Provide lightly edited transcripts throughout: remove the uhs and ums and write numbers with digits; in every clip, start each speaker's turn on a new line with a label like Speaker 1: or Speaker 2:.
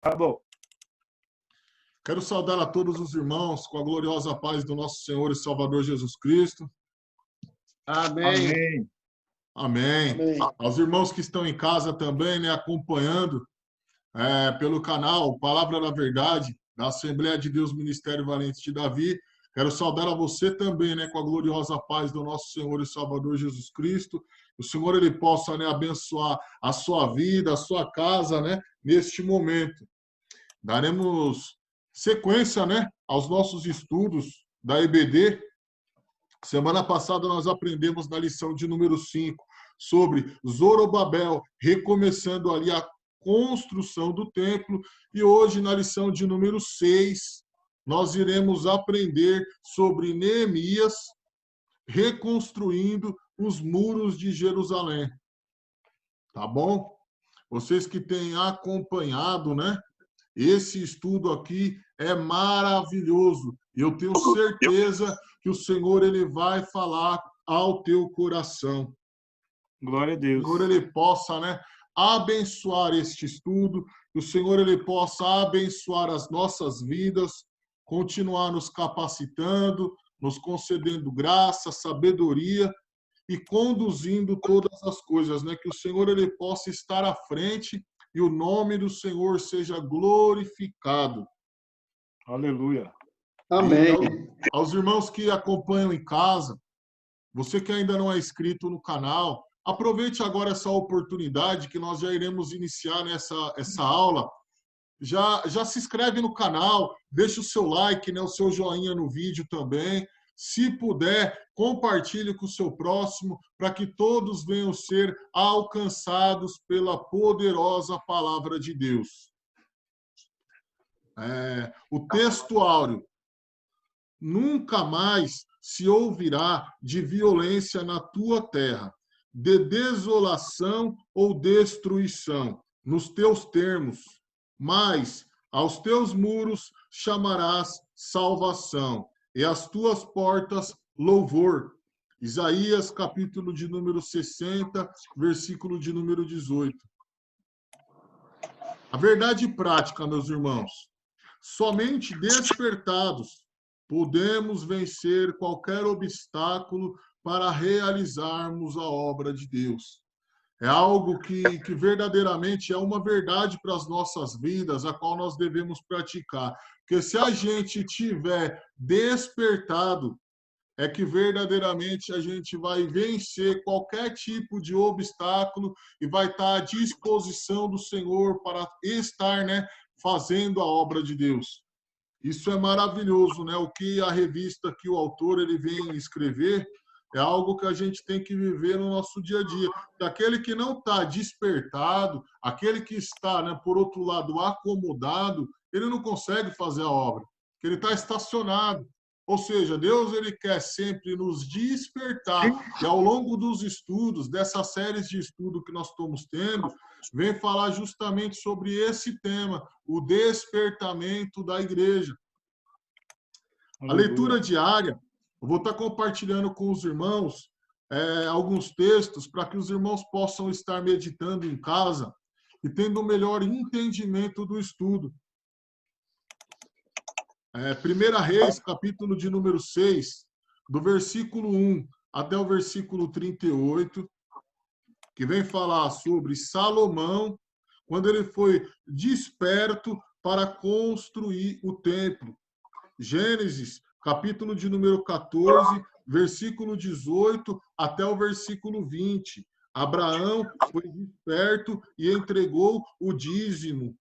Speaker 1: Tá bom.
Speaker 2: Quero saudar a todos os irmãos com a gloriosa paz do nosso Senhor e Salvador Jesus Cristo.
Speaker 1: Amém.
Speaker 2: Amém.
Speaker 3: Amém.
Speaker 2: Aos irmãos que estão em casa também, né, acompanhando pelo canal Palavra da Verdade, da Assembleia de Deus Ministério Valente de Davi. Quero saudar a você também, né, com a gloriosa paz do nosso Senhor e Salvador Jesus Cristo. O Senhor ele possa, né, abençoar a sua vida, a sua casa, né, neste momento. Daremos sequência, né, aos nossos estudos da EBD. Semana passada nós aprendemos na lição de número 5 sobre Zorobabel, recomeçando ali a construção do templo. E hoje, na lição de número 6, nós iremos aprender sobre Neemias reconstruindo os muros de Jerusalém. Tá bom? Vocês que têm acompanhado, né? Esse estudo aqui é maravilhoso. Eu tenho certeza que o Senhor ele vai falar ao teu coração.
Speaker 1: Glória a Deus.
Speaker 2: Que o Senhor ele possa, né, abençoar este estudo, que o Senhor ele possa abençoar as nossas vidas, continuar nos capacitando, nos concedendo graça, sabedoria e conduzindo todas as coisas, né? Que o Senhor ele possa estar à frente e o nome do Senhor seja glorificado.
Speaker 1: Aleluia.
Speaker 3: Amém.
Speaker 2: Aos irmãos que acompanham em casa, você que ainda não é inscrito no canal, aproveite agora essa oportunidade que nós já iremos iniciar essa aula. Já se inscreve no canal, deixa o seu like, né, o seu joinha no vídeo também. Se puder, compartilhe com o seu próximo para que todos venham ser alcançados pela poderosa palavra de Deus. O texto áureo. Nunca mais se ouvirá de violência na tua terra, de desolação ou destruição, nos teus termos, mas aos teus muros chamarás salvação, e às tuas portas louvor. Isaías, capítulo de número 60, versículo de número 18. A verdade prática, meus irmãos, somente despertados podemos vencer qualquer obstáculo para realizarmos a obra de Deus. É algo que verdadeiramente é uma verdade para as nossas vidas, a qual nós devemos praticar. Porque se a gente tiver despertado, é que verdadeiramente a gente vai vencer qualquer tipo de obstáculo e vai estar à disposição do Senhor para estar, né, fazendo a obra de Deus. Isso é maravilhoso, né? O que a revista que o autor ele vem escrever é algo que a gente tem que viver no nosso dia a dia. E aquele que não está despertado, aquele que está, né, por outro lado, acomodado, ele não consegue fazer a obra, porque ele está estacionado. Ou seja, Deus ele quer sempre nos despertar. E ao longo dos estudos, dessas séries de estudo que nós estamos tendo, vem falar justamente sobre esse tema, o despertamento da igreja. A leitura diária, eu vou estar compartilhando com os irmãos alguns textos para que os irmãos possam estar meditando em casa e tendo um melhor entendimento do estudo. 1 Reis, capítulo de número 6, do versículo 1 até o versículo 38, que vem falar sobre Salomão, quando ele foi desperto para construir o templo. Gênesis, capítulo de número 14, versículo 18 até o versículo 20. Abraão foi desperto e entregou o dízimo.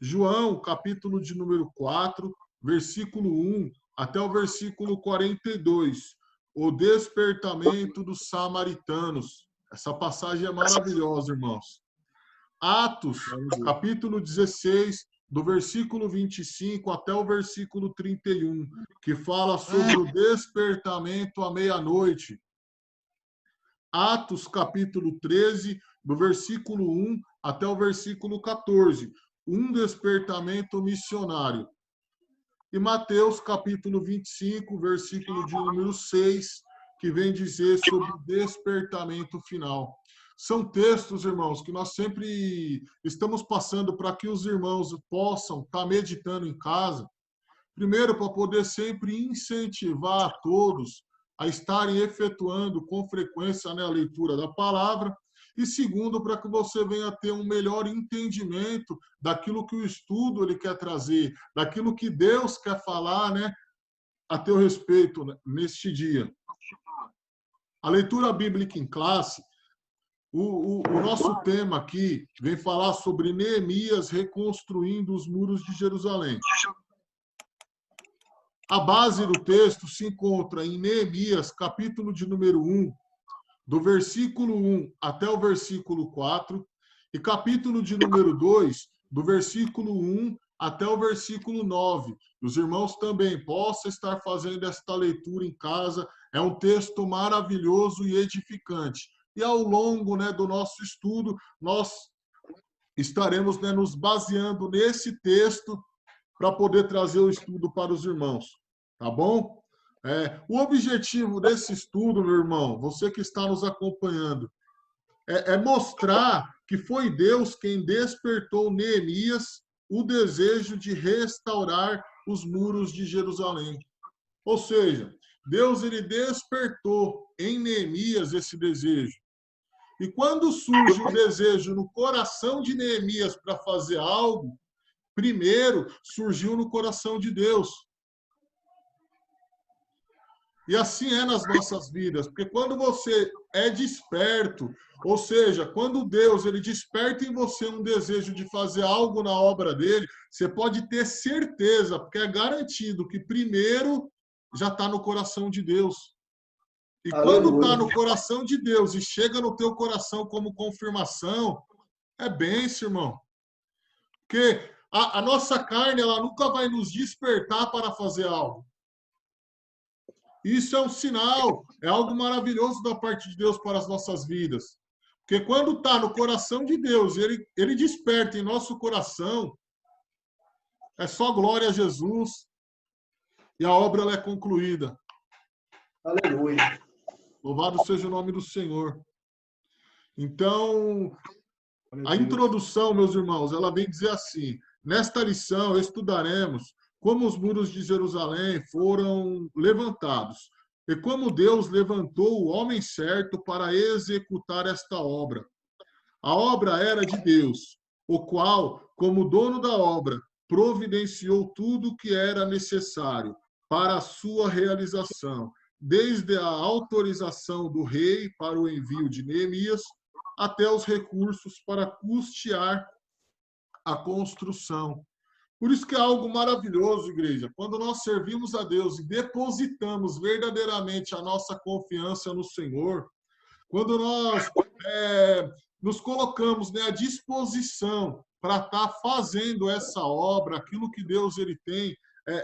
Speaker 2: João, capítulo de número 4, versículo 1 até o versículo 42. O despertamento dos samaritanos. Essa passagem é maravilhosa, irmãos. Atos, capítulo 16, do versículo 25 até o versículo 31, que fala sobre o despertamento à meia-noite. Atos, capítulo 13, do versículo 1 até o versículo 14, um despertamento missionário. E Mateus, capítulo 25, versículo de número 6, que vem dizer sobre o despertamento final. São textos, irmãos, que nós sempre estamos passando para que os irmãos possam estar meditando em casa. Primeiro, para poder sempre incentivar a todos a estarem efetuando com frequência, né, a leitura da palavra. E segundo, para que você venha ter um melhor entendimento daquilo que o estudo ele quer trazer, daquilo que Deus quer falar, né, a teu respeito, né, neste dia. A leitura bíblica em classe, o nosso tema aqui vem falar sobre Neemias reconstruindo os muros de Jerusalém. A base do texto se encontra em Neemias, capítulo de número 1, do versículo 1 até o versículo 4, e capítulo de número 2, do versículo 1 até o versículo 9. Os irmãos também possam estar fazendo esta leitura em casa. É um texto maravilhoso e edificante. E ao longo, né, do nosso estudo, nós estaremos, né, nos baseando nesse texto para poder trazer o estudo para os irmãos, tá bom? O objetivo desse estudo, meu irmão, você que está nos acompanhando, é mostrar que foi Deus quem despertou Neemias o desejo de restaurar os muros de Jerusalém. Ou seja, Deus ele despertou em Neemias esse desejo. E quando surge o desejo no coração de Neemias para fazer algo, primeiro surgiu no coração de Deus. E assim é nas nossas vidas, porque quando você é desperto, ou seja, quando Deus ele desperta em você um desejo de fazer algo na obra dele, você pode ter certeza, porque é garantido que primeiro já está no coração de Deus. E quando está no coração de Deus e chega no teu coração como confirmação, é bênção, irmão. Porque a nossa carne ela nunca vai nos despertar para fazer algo. Isso é um sinal, é algo maravilhoso da parte de Deus para as nossas vidas. Porque quando está no coração de Deus, ele desperta em nosso coração, é só glória a Jesus e a obra ela é concluída.
Speaker 3: Aleluia.
Speaker 2: Louvado seja o nome do Senhor. Então, a introdução, meus irmãos, ela vem dizer assim: nesta lição estudaremos como os muros de Jerusalém foram levantados e como Deus levantou o homem certo para executar esta obra. A obra era de Deus, o qual, como dono da obra, providenciou tudo o que era necessário para a sua realização, desde a autorização do rei para o envio de Neemias, até os recursos para custear a construção. Por isso que é algo maravilhoso, igreja, quando nós servimos a Deus e depositamos verdadeiramente a nossa confiança no Senhor, quando nós nos colocamos, né, à disposição para estar fazendo essa obra, aquilo que Deus ele tem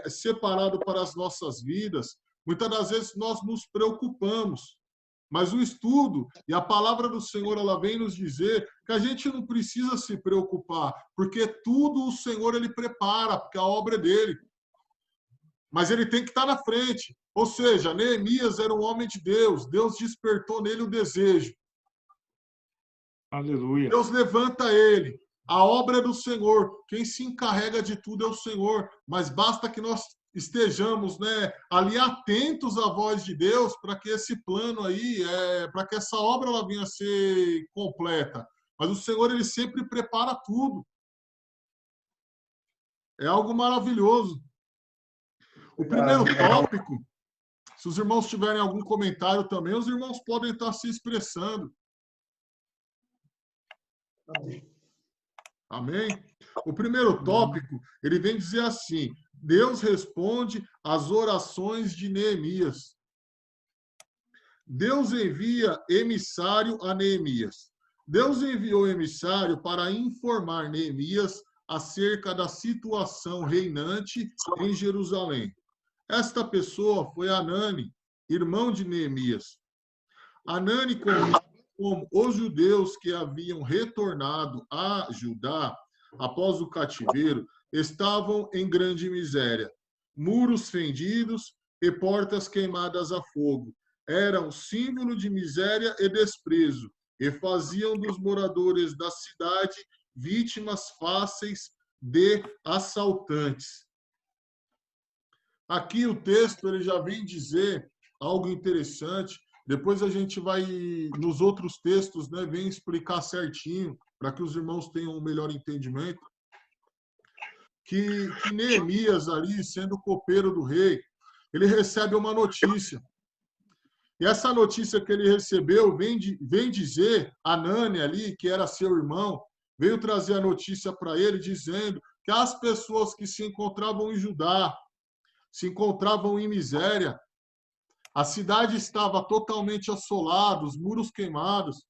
Speaker 2: separado para as nossas vidas, muitas das vezes nós nos preocupamos. Mas o estudo e a palavra do Senhor, ela vem nos dizer que a gente não precisa se preocupar, porque tudo o Senhor ele prepara, porque a obra é dele. Mas ele tem que estar na frente. Ou seja, Neemias era um homem de Deus. Deus despertou nele o desejo.
Speaker 1: Aleluia.
Speaker 2: Deus levanta ele. A obra é do Senhor. Quem se encarrega de tudo é o Senhor. Mas basta que nós estejamos, né, ali atentos à voz de Deus para que esse plano aí, para que essa obra ela venha a ser completa. Mas o Senhor ele sempre prepara tudo. É algo maravilhoso. O primeiro tópico, se os irmãos tiverem algum comentário também, os irmãos podem estar se expressando. Amém? O primeiro tópico, ele vem dizer assim: Deus responde às orações de Neemias. Deus envia emissário a Neemias. Deus enviou emissário para informar Neemias acerca da situação reinante em Jerusalém. Esta pessoa foi Anani, irmão de Neemias. Anani, como os judeus que haviam retornado a Judá após o cativeiro, estavam em grande miséria. Muros fendidos e portas queimadas a fogo eram símbolo de miséria e desprezo, e faziam dos moradores da cidade vítimas fáceis de assaltantes. Aqui o texto ele já vem dizer algo interessante. Depois a gente vai, nos outros textos, né, vem explicar certinho, para que os irmãos tenham um melhor entendimento, que Neemias ali, sendo copeiro do rei, ele recebe uma notícia. E essa notícia que ele recebeu vem dizer, Anani ali, que era seu irmão, veio trazer a notícia para ele, dizendo que as pessoas que se encontravam em Judá, se encontravam em miséria, a cidade estava totalmente assolada, os muros queimados.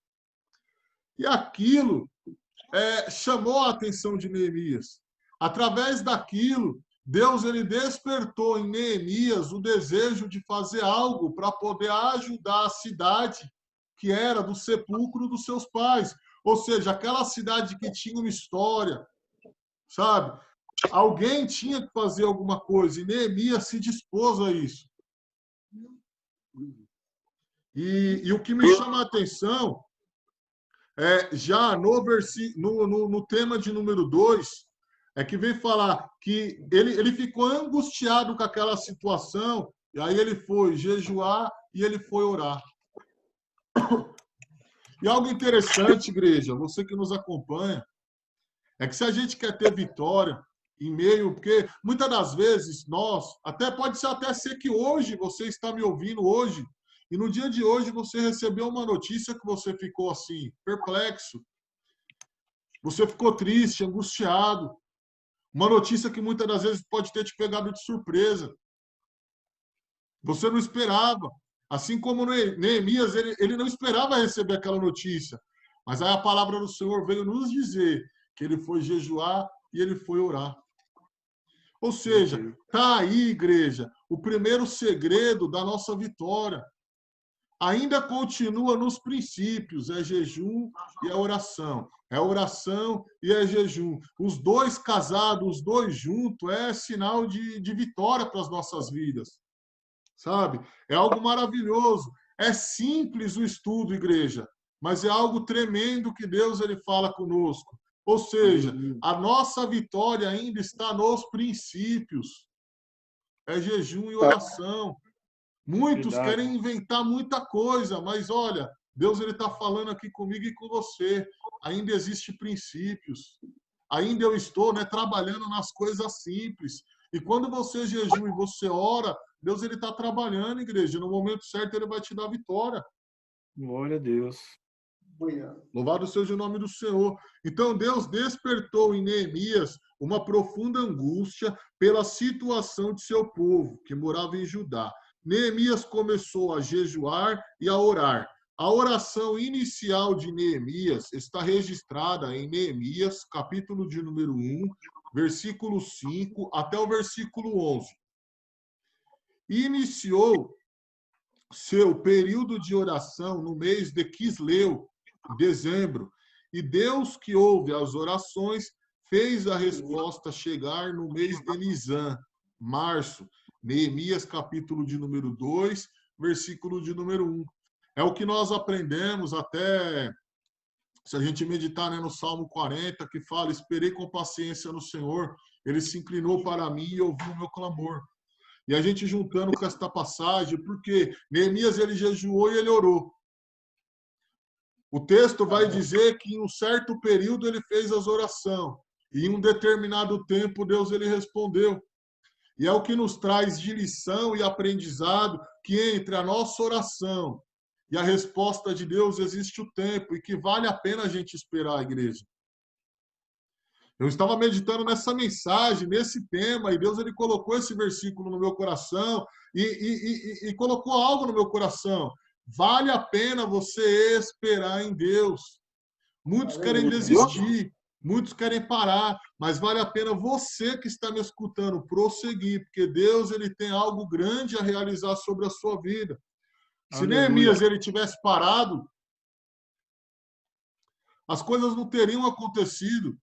Speaker 2: E aquilo chamou a atenção de Neemias. Através daquilo, Deus ele despertou em Neemias o desejo de fazer algo para poder ajudar a cidade que era do sepulcro dos seus pais. Ou seja, aquela cidade que tinha uma história, sabe? Alguém tinha que fazer alguma coisa e Neemias se dispôs a isso. E o que me chama a atenção já no tema de número 2, é que vem falar que ele ficou angustiado com aquela situação, e aí ele foi jejuar e ele foi orar. E algo interessante, igreja, você que nos acompanha, é que se a gente quer ter vitória em meio, porque muitas das vezes nós, pode ser que hoje você está me ouvindo hoje, e no dia de hoje você recebeu uma notícia que você ficou assim, perplexo, você ficou triste, angustiado, uma notícia que muitas das vezes pode ter te pegado de surpresa. Você não esperava. Assim como Neemias, ele não esperava receber aquela notícia. Mas aí a palavra do Senhor veio nos dizer que ele foi jejuar e ele foi orar. Ou seja, está aí, igreja, o primeiro segredo da nossa vitória. Ainda continua nos princípios, é jejum e é oração. É oração e é jejum. Os dois casados, os dois juntos, é sinal de vitória para as nossas vidas. Sabe? É algo maravilhoso. É simples o estudo, igreja, mas é algo tremendo que Deus ele fala conosco. Ou seja, a nossa vitória ainda está nos princípios. É jejum e oração. Muitos querem inventar muita coisa, mas olha, Deus ele está falando aqui comigo e com você. Ainda existem princípios. Ainda eu estou trabalhando nas coisas simples. E quando você jejua e você ora, Deus ele está trabalhando, igreja. No momento certo ele vai te dar vitória.
Speaker 1: Glória a Deus.
Speaker 2: Louvado seja o nome do Senhor. Então Deus despertou em Neemias uma profunda angústia pela situação de seu povo, que morava em Judá. Neemias começou a jejuar e a orar. A oração inicial de Neemias está registrada em Neemias, capítulo de número 1, versículo 5 até o versículo 11. Iniciou seu período de oração no mês de Quisleu, dezembro, e Deus que ouve as orações fez a resposta chegar no mês de Nisan, março. Neemias, capítulo de número 2, versículo de número 1. É o que nós aprendemos até, se a gente meditar no Salmo 40, que fala, esperei com paciência no Senhor, ele se inclinou para mim e ouviu o meu clamor. E a gente juntando com esta passagem, porque Neemias ele jejuou e ele orou. O texto vai dizer que em um certo período ele fez as orações, e em um determinado tempo Deus ele respondeu. E é o que nos traz de lição e aprendizado que entre a nossa oração e a resposta de Deus existe o tempo e que vale a pena a gente esperar, a igreja. Eu estava meditando nessa mensagem, nesse tema, e Deus ele colocou esse versículo no meu coração e colocou algo no meu coração. Vale a pena você esperar em Deus. Muitos querem desistir. Muitos querem parar, mas vale a pena você que está me escutando prosseguir, porque Deus ele tem algo grande a realizar sobre a sua vida. Se Neemias ele tivesse parado, as coisas não teriam acontecido.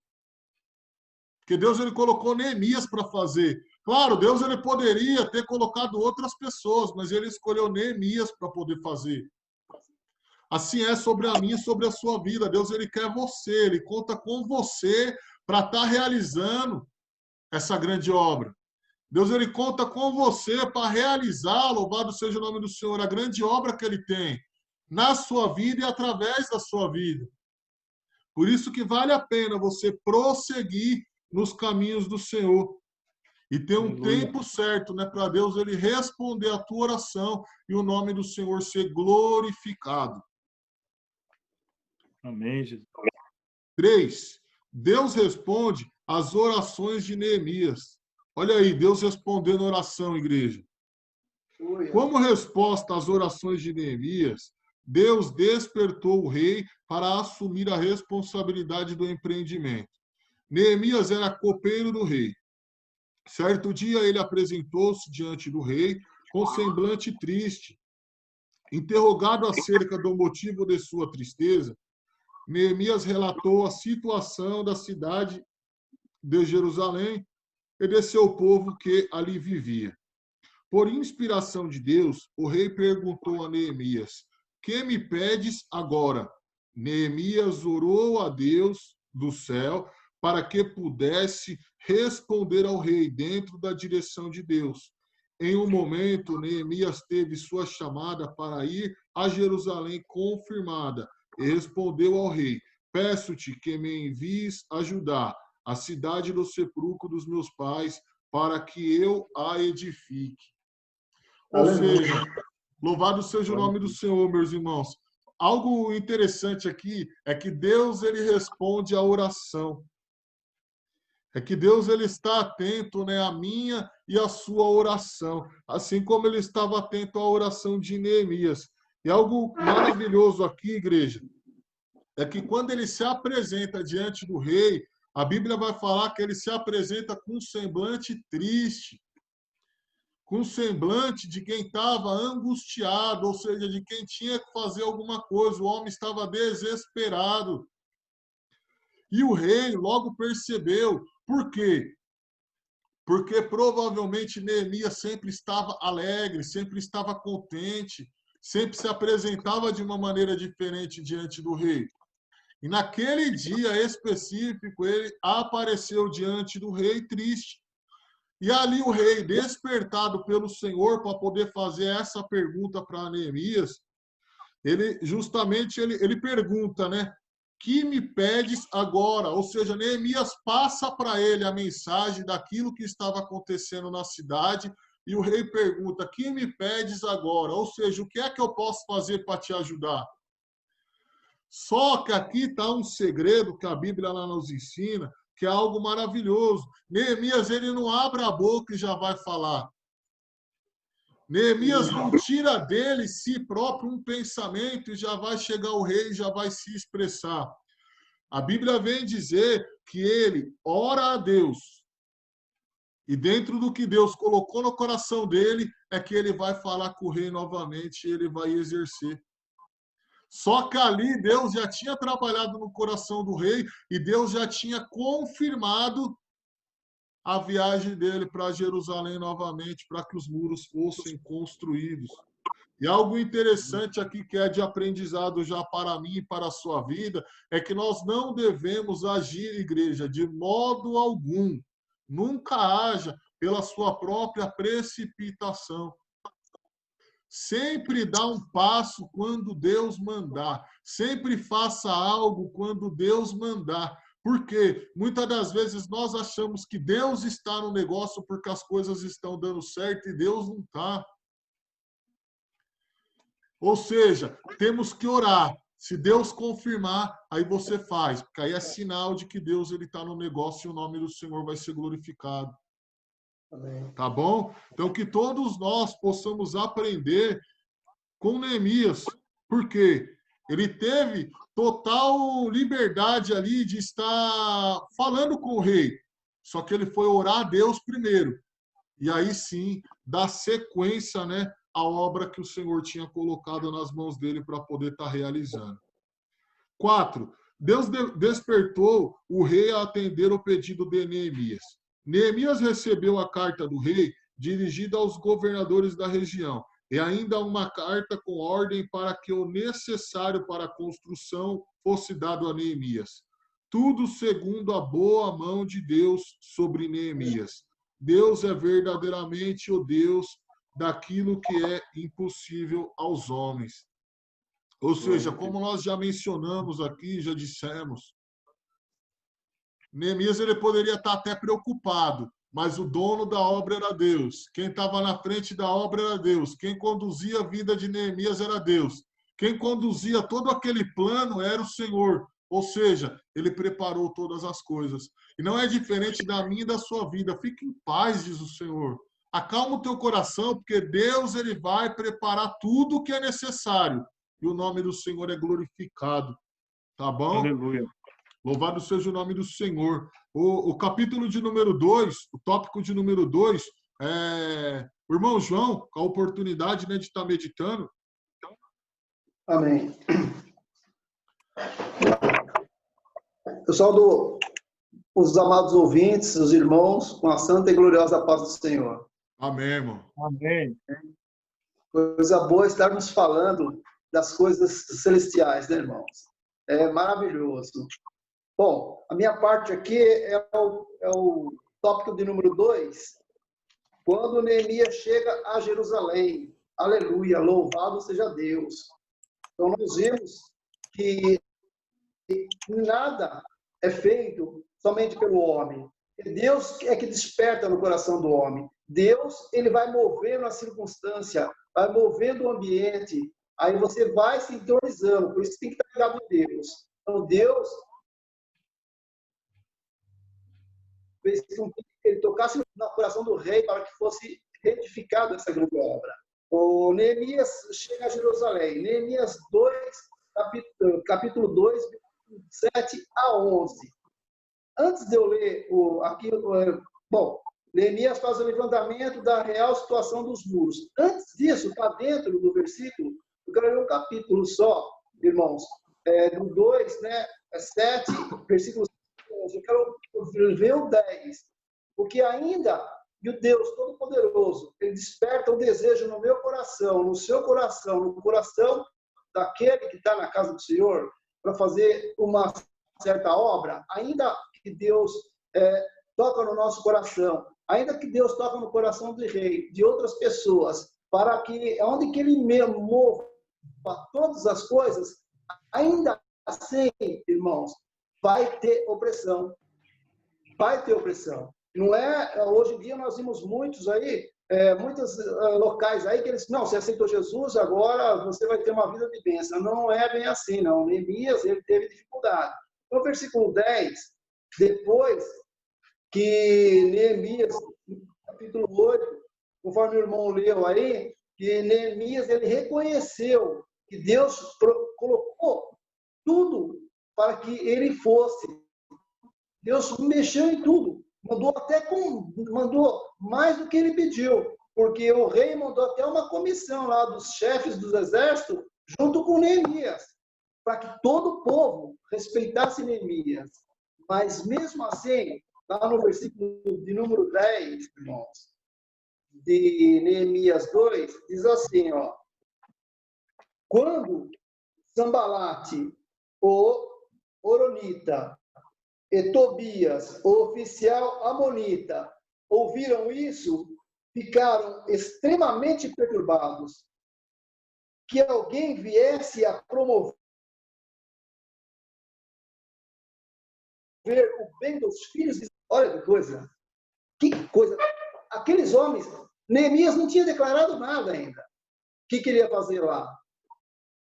Speaker 2: Porque Deus ele colocou Neemias para fazer. Claro, Deus ele poderia ter colocado outras pessoas, mas ele escolheu Neemias para poder fazer. Assim é sobre a minha e sobre a sua vida. Deus, ele quer você, ele conta com você para estar realizando essa grande obra. Deus, ele conta com você para realizar, louvado seja o nome do Senhor, a grande obra que ele tem na sua vida e através da sua vida. Por isso que vale a pena você prosseguir nos caminhos do Senhor. E ter um
Speaker 1: Aleluia.
Speaker 2: tempo certo, né, para Deus ele responder a tua oração e o nome do Senhor ser glorificado.
Speaker 1: Amém, Jesus.
Speaker 2: 3. Deus responde às orações de Neemias. Olha aí, Deus respondendo a oração, igreja. Como resposta às orações de Neemias, Deus despertou o rei para assumir a responsabilidade do empreendimento. Neemias era copeiro do rei. Certo dia ele apresentou-se diante do rei com semblante triste. Interrogado acerca do motivo de sua tristeza, Neemias relatou a situação da cidade de Jerusalém e de seu povo que ali vivia. Por inspiração de Deus, o rei perguntou a Neemias: "Que me pedes agora?" Neemias orou a Deus do céu para que pudesse responder ao rei dentro da direção de Deus. Em um momento, Neemias teve sua chamada para ir a Jerusalém confirmada e respondeu ao rei: "Peço-te que me envies a Judá, a cidade do sepulcro dos meus pais, para que eu a edifique." Ou seja, louvado seja o nome do Senhor, meus irmãos. Algo interessante aqui é que Deus ele responde à oração. É que Deus ele está atento, né, à minha e à sua oração, assim como ele estava atento à oração de Neemias. E algo maravilhoso aqui, igreja, é que quando ele se apresenta diante do rei, a Bíblia vai falar que ele se apresenta com um semblante triste, com um semblante de quem estava angustiado, ou seja, de quem tinha que fazer alguma coisa. O homem estava desesperado. E o rei logo percebeu. Por quê? Porque provavelmente Neemias sempre estava alegre, sempre estava contente, sempre se apresentava de uma maneira diferente diante do rei. E naquele dia específico, ele apareceu diante do rei triste. E ali o rei, despertado pelo Senhor para poder fazer essa pergunta para Neemias, ele justamente ele pergunta, né? Que me pedes agora? Ou seja, Neemias passa para ele a mensagem daquilo que estava acontecendo na cidade e o rei pergunta: que me pedes agora? Ou seja, o que é que eu posso fazer para te ajudar? Só que aqui está um segredo que a Bíblia lá nos ensina, que é algo maravilhoso. Neemias, ele não abre a boca e já vai falar. Neemias não tira dele si próprio um pensamento e já vai chegar ao rei e já vai se expressar. A Bíblia vem dizer que ele ora a Deus. E dentro do que Deus colocou no coração dele, é que ele vai falar com o rei novamente e ele vai exercer. Só que ali Deus já tinha trabalhado no coração do rei e Deus já tinha confirmado a viagem dele para Jerusalém novamente, para que os muros fossem construídos. E algo interessante aqui que é de aprendizado já para mim e para a sua vida, é que nós não devemos agir, igreja, de modo algum. Nunca haja pela sua própria precipitação. Sempre dá um passo quando Deus mandar. Sempre faça algo quando Deus mandar. Porque muitas das vezes nós achamos que Deus está no negócio porque as coisas estão dando certo e Deus não está. Ou seja, temos que orar. Se Deus confirmar, aí você faz. Porque aí é sinal de que Deus está no negócio e o nome do Senhor vai ser glorificado.
Speaker 3: Amém.
Speaker 2: Tá bom? Então, que todos nós possamos aprender com Neemias. Por quê? Ele teve total liberdade ali de estar falando com o rei. Só que ele foi orar a Deus primeiro. E aí sim, dar sequência, né, à obra que o Senhor tinha colocado nas mãos dele para poder estar realizando. 4. Deus despertou o rei a atender o pedido de Neemias. Neemias recebeu a carta do rei dirigida aos governadores da região. e ainda uma carta com ordem para que o necessário para a construção fosse dado a Neemias. Tudo segundo a boa mão de Deus sobre Neemias. Deus é verdadeiramente o Deus daquilo que é impossível aos homens. Ou seja, como nós já mencionamos aqui, já dissemos, Neemias ele poderia estar até preocupado, mas o dono da obra era Deus. Quem estava na frente da obra era Deus. Quem conduzia a vida de Neemias era Deus. Quem conduzia todo aquele plano era o Senhor. Ou seja, ele preparou todas as coisas. E não é diferente da minha e da sua vida. Fique em paz, diz o Senhor. Acalma o teu coração, porque Deus ele vai preparar tudo o que é necessário. E o nome do Senhor é glorificado. Tá bom?
Speaker 1: Aleluia.
Speaker 2: Louvado seja o nome do Senhor. O capítulo de número 2, o tópico de número 2, o irmão João, com a oportunidade, né, de estar meditando.
Speaker 3: Amém. Eu saúdo os amados ouvintes, os irmãos, com a santa e gloriosa paz do Senhor.
Speaker 2: Amém, irmão.
Speaker 1: Amém.
Speaker 3: Coisa boa estarmos falando das coisas celestiais, né, irmãos? É maravilhoso. Bom, a minha parte aqui é o tópico de número 2. Quando Neemias chega a Jerusalém. Aleluia, louvado seja Deus. Então, nós vimos que nada é feito somente pelo homem. Deus é que desperta no coração do homem. Deus, ele vai movendo a circunstância, vai movendo o ambiente. Aí você vai se sintonizando. Por isso tem que estar ligado em Deus. Então, Deus fez com que ele tocasse no coração do rei para que fosse retificado essa grande obra. O Neemias chega a Jerusalém. Neemias 2, capítulo 2, 7 a 11. Antes de eu ler Neemias faz o levantamento da real situação dos muros. Antes disso, está dentro do versículo, eu quero ler um capítulo só, irmãos, do 2, né, 7, versículo 11. Eu quero ver o 10. Porque ainda, e o Deus Todo-Poderoso, ele desperta o desejo no meu coração, no seu coração, no coração daquele que está na casa do Senhor, para fazer uma certa obra, ainda que Deus toca no nosso coração, ainda que Deus toca no coração do rei, de outras pessoas, para que, onde que ele mesmo mova todas as coisas, ainda assim, irmãos, vai ter opressão. Vai ter opressão. Não é, hoje em dia nós vimos muitos aí, muitos locais aí que eles, não, você aceitou Jesus, agora você vai ter uma vida de bênção. Não é bem assim, não. Neemias, ele teve dificuldade. No versículo 10, depois que Neemias, capítulo 8, conforme o irmão leu aí, que Neemias, ele reconheceu que Deus colocou tudo para que ele fosse. Deus mexeu em tudo. Mandou mais do que ele pediu, porque o rei mandou até uma comissão lá dos chefes dos exércitos, junto com Neemias, para que todo o povo respeitasse Neemias. Mas mesmo assim, lá no versículo de número 10, irmãos, de Neemias 2, diz assim, ó: quando Sambalate, o Horonita, e Tobias, o oficial amonita, ouviram isso, ficaram extremamente perturbados. Que alguém viesse a promover o bem dos filhos de... Olha que coisa. Que coisa. Aqueles homens, Neemias não tinha declarado nada ainda. O que queria fazer lá?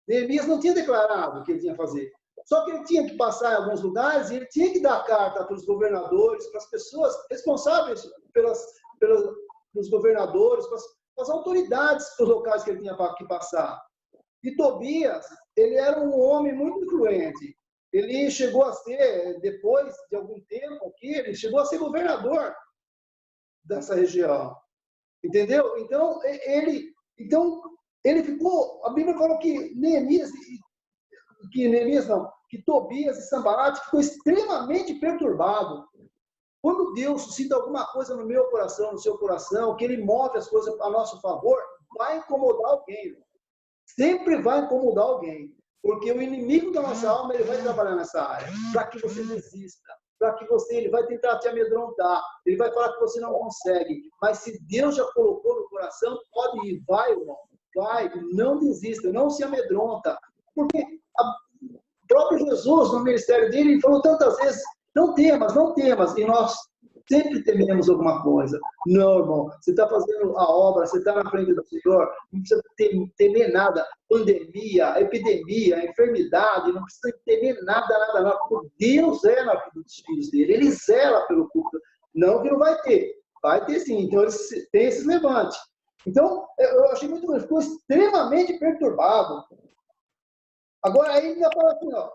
Speaker 3: Neemias não tinha declarado o que ele tinha que fazer. Só que ele tinha que passar em alguns lugares e ele tinha que dar carta para os governadores, para as pessoas responsáveis pelos governadores, para as autoridades dos locais que ele tinha que passar. E Tobias, ele era um homem muito influente. Ele chegou a ser, depois de algum tempo aqui, ele chegou a ser governador dessa região. Entendeu? Então, ele ficou... A Bíblia falou que que Tobias e Sambalate ficou extremamente perturbado. Quando Deus suscita alguma coisa no meu coração, no seu coração, que ele move as coisas a nosso favor, vai incomodar alguém. Sempre vai incomodar alguém. Porque o inimigo da nossa alma, ele vai trabalhar nessa área. Para que você desista. Para que ele vai tentar te amedrontar. Ele vai falar que você não consegue. Mas se Deus já colocou no coração, pode ir. Vai, irmão. Vai. Não desista. Não se amedronta. Porque o próprio Jesus, no ministério dele, ele falou tantas vezes, não temas, não temas. E nós sempre tememos alguma coisa. Não, irmão, você está fazendo a obra, você está na frente do Senhor, não precisa temer nada. Pandemia, epidemia, enfermidade, não precisa temer nada. Porque Deus é na vida dos filhos dele, ele zela pelo culto. Não que não vai ter sim. Então, tem esses levantes. Então, eu achei muito, ficou extremamente perturbado. Agora, aí ele ainda fala assim, ó,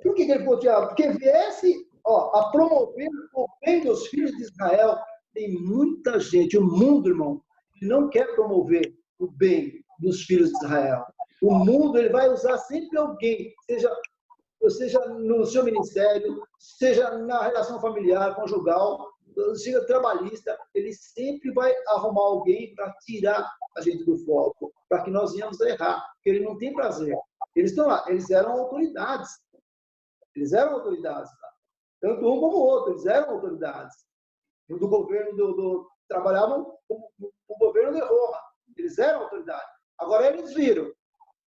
Speaker 3: por que ele ficou tirado? Porque viesse a promover o bem dos filhos de Israel. Tem muita gente, o mundo, irmão, que não quer promover o bem dos filhos de Israel. O mundo, ele vai usar sempre alguém, seja no seu ministério, seja na relação familiar, conjugal, seja trabalhista, ele sempre vai arrumar alguém para tirar a gente do foco, para que nós venhamos a errar, porque ele não tem prazer. Eles estão lá, eles eram autoridades. Tá? Tanto um como o outro, eles eram autoridades. Do governo, trabalhavam com o governo de Roma. Eles eram autoridades. Agora eles viram,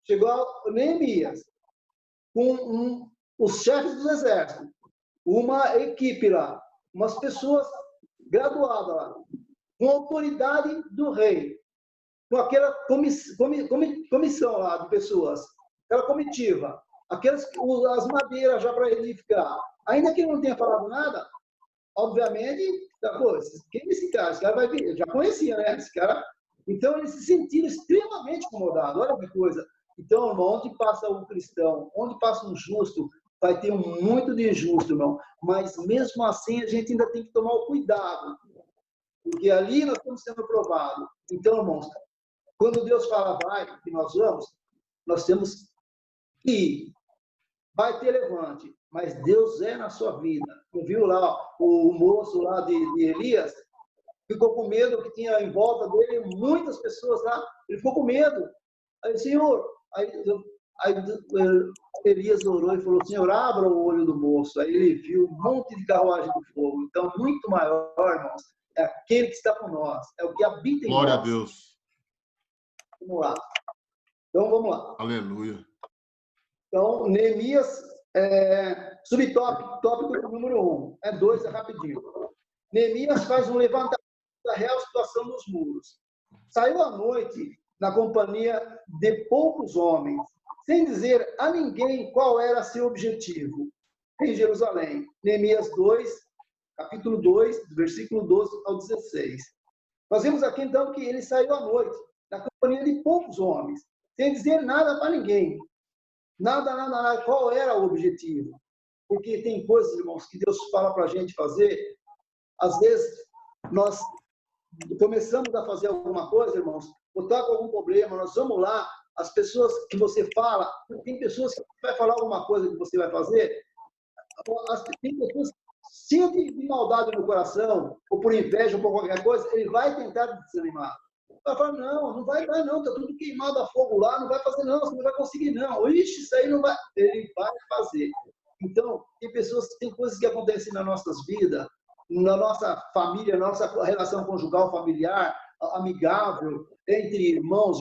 Speaker 3: chegou Neemias, com os chefes do exército, uma equipe lá, umas pessoas graduadas lá, com autoridade do rei, com aquela comissão lá de pessoas, aquela comitiva, as madeiras já para edificar. Ainda que ele não tenha falado nada, obviamente, quem é esse cara? Esse cara vai vir, já conhecia, né? Esse cara. Então, eles se sentiram extremamente incomodados. Olha que coisa. Então, irmão, onde passa um cristão, onde passa um justo, vai ter muito de injusto, irmão. Mas, mesmo assim, a gente ainda tem que tomar o cuidado. Porque ali nós estamos sendo provados. Então, irmãos, quando Deus fala vai, que nós vamos, nós temos que ir. Vai ter levante, mas Deus é na sua vida. Não viu lá o moço lá de Elias? Ficou com medo que tinha em volta dele muitas pessoas lá. Ele ficou com medo. Aí, Senhor, Elias orou e falou, Senhor, abra o olho do moço. Aí ele viu um monte de carruagem do fogo. Então, muito maior, irmãos, é aquele que está com nós. É o que habita em nós.
Speaker 2: Glória a Deus.
Speaker 3: Vamos lá. Então, vamos lá.
Speaker 2: Aleluia.
Speaker 3: Então, Neemias, subtópico número 1. 2, é rapidinho. Neemias faz um levantamento da real situação dos muros. Saiu à noite na companhia de poucos homens, sem dizer a ninguém qual era seu objetivo em Jerusalém. Neemias 2, capítulo 2, versículo 12 ao 16. Nós vemos aqui, então, que ele saiu à noite na companhia de poucos homens, sem dizer nada para ninguém. Nada. Qual era o objetivo? Porque tem coisas, irmãos, que Deus fala para a gente fazer. Às vezes, nós começamos a fazer alguma coisa, irmãos, ou está com algum problema, nós vamos lá, as pessoas que você fala, tem pessoas que vai falar alguma coisa que você vai fazer, tem pessoas cheias de maldade no coração, ou por inveja, ou por qualquer coisa, ele vai tentar desanimar. Vai falar, não vai dar não, está tudo queimado a fogo lá, não vai fazer não, você não vai conseguir não. Ixi, isso aí não vai. Ele vai fazer. Então, tem coisas que acontecem nas nossas vidas, na nossa família, na nossa relação conjugal, familiar, amigável, entre irmãos,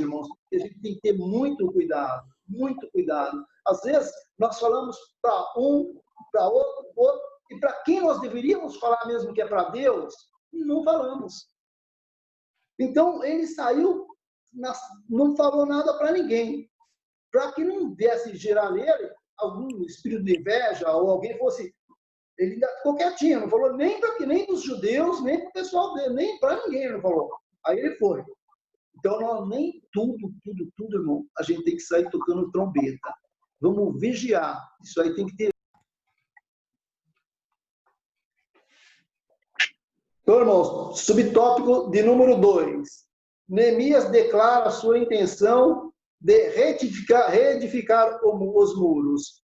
Speaker 3: que a gente tem que ter muito cuidado, muito cuidado. Às vezes, nós falamos para um, para outro, e para quem nós deveríamos falar mesmo que é para Deus, não falamos. Então, ele saiu, não falou nada para ninguém, para que não desse gerar nele algum espírito de inveja, ou alguém fosse... Ele ainda ficou quietinho, não falou nem dos judeus, nem para o pessoal dele, nem para ninguém, não falou. Aí ele foi. Então, nem tudo, irmão, a gente tem que sair tocando trombeta. Vamos vigiar. Isso aí tem que ter. Então, irmãos, subtópico de número 2. Neemias declara sua intenção de reedificar os muros.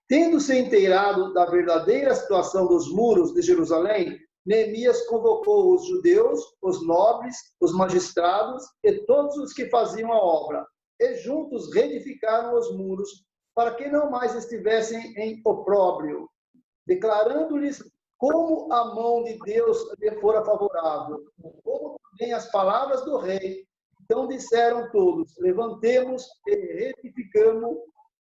Speaker 3: Tendo se inteirado da verdadeira situação dos muros de Jerusalém, Neemias convocou os judeus, os nobres, os magistrados e todos os que faziam a obra, e juntos reedificaram os muros, para que não mais estivessem em opróbrio, declarando-lhes como a mão de Deus lhe fora favorável, como também as palavras do rei. Então disseram todos: levantemos e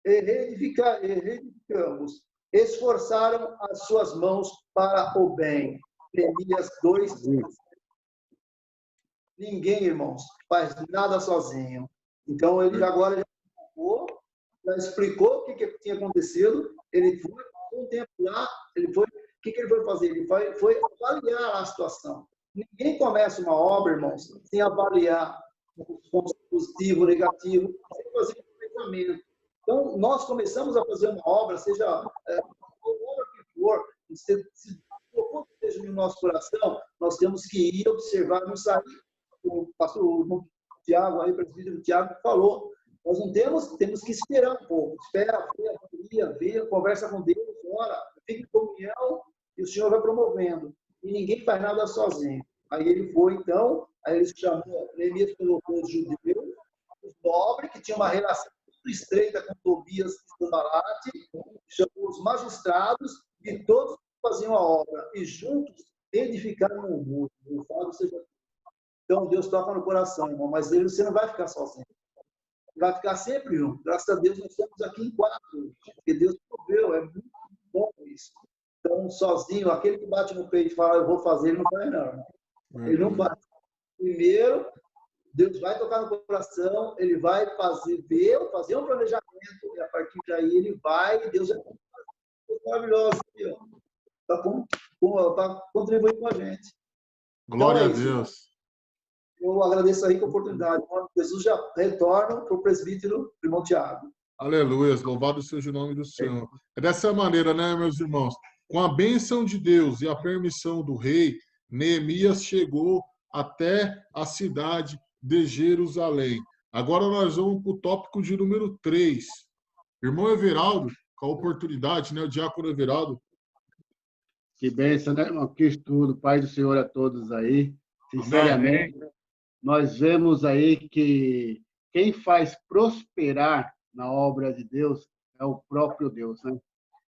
Speaker 3: reedificamos. Esforçaram as suas mãos para o bem. Neemias 2. Ninguém, irmãos, faz nada sozinho. Então ele agora já explicou o que tinha acontecido. Ele foi contemplar, o que ele foi fazer? Ele foi avaliar a situação. Ninguém começa uma obra, irmãos, sem avaliar os pontos positivos, negativos, sem fazer um pensamento. Então, nós começamos a fazer uma obra, seja qual obra que for, se for que esteja no nosso coração, nós temos que ir observar, não sair. O pastor Tiago, aí, o presbítero Tiago, falou, nós não temos que esperar um pouco. Espera, vê, conversa com Deus, ora, fique em comunhão e o Senhor vai promovendo. E ninguém faz nada sozinho. Aí ele foi, então, aí ele chamou, Neemias colocou os judeus, os nobres, que tinham uma relação muito estreita com Tobias e Sanbalate, chamou os magistrados e todos faziam a obra. E juntos edificaram o muro. Então, Deus toca no coração, irmão, mas você não vai ficar sozinho. Vai ficar sempre um. Graças a Deus, nós estamos aqui em 4, porque Deus proveu, é muito bom isso. Então, sozinho, aquele que bate no peito e fala, eu vou fazer, ele não faz, não. Ele não faz. Primeiro, Deus vai tocar no coração, ele vai fazer um planejamento, e a partir daí ele vai, e Deus é maravilhoso para contribuir com a gente.
Speaker 2: Glória
Speaker 3: então,
Speaker 2: a Deus.
Speaker 3: Eu agradeço aí a oportunidade. Jesus já retorna para o presbítero irmão Tiago.
Speaker 2: Aleluia, louvado seja o nome do Senhor. É dessa maneira, né, meus irmãos? Com a bênção de Deus e a permissão do rei, Neemias chegou até a cidade de Jerusalém. Agora nós vamos para o tópico de número 3. Irmão Everaldo, com a oportunidade, né, o diácono Everaldo.
Speaker 4: Que bênção, né, irmão? Que estudo. Paz do Senhor a todos aí. Sinceramente, nós vemos aí que quem faz prosperar na obra de Deus é o próprio Deus, né?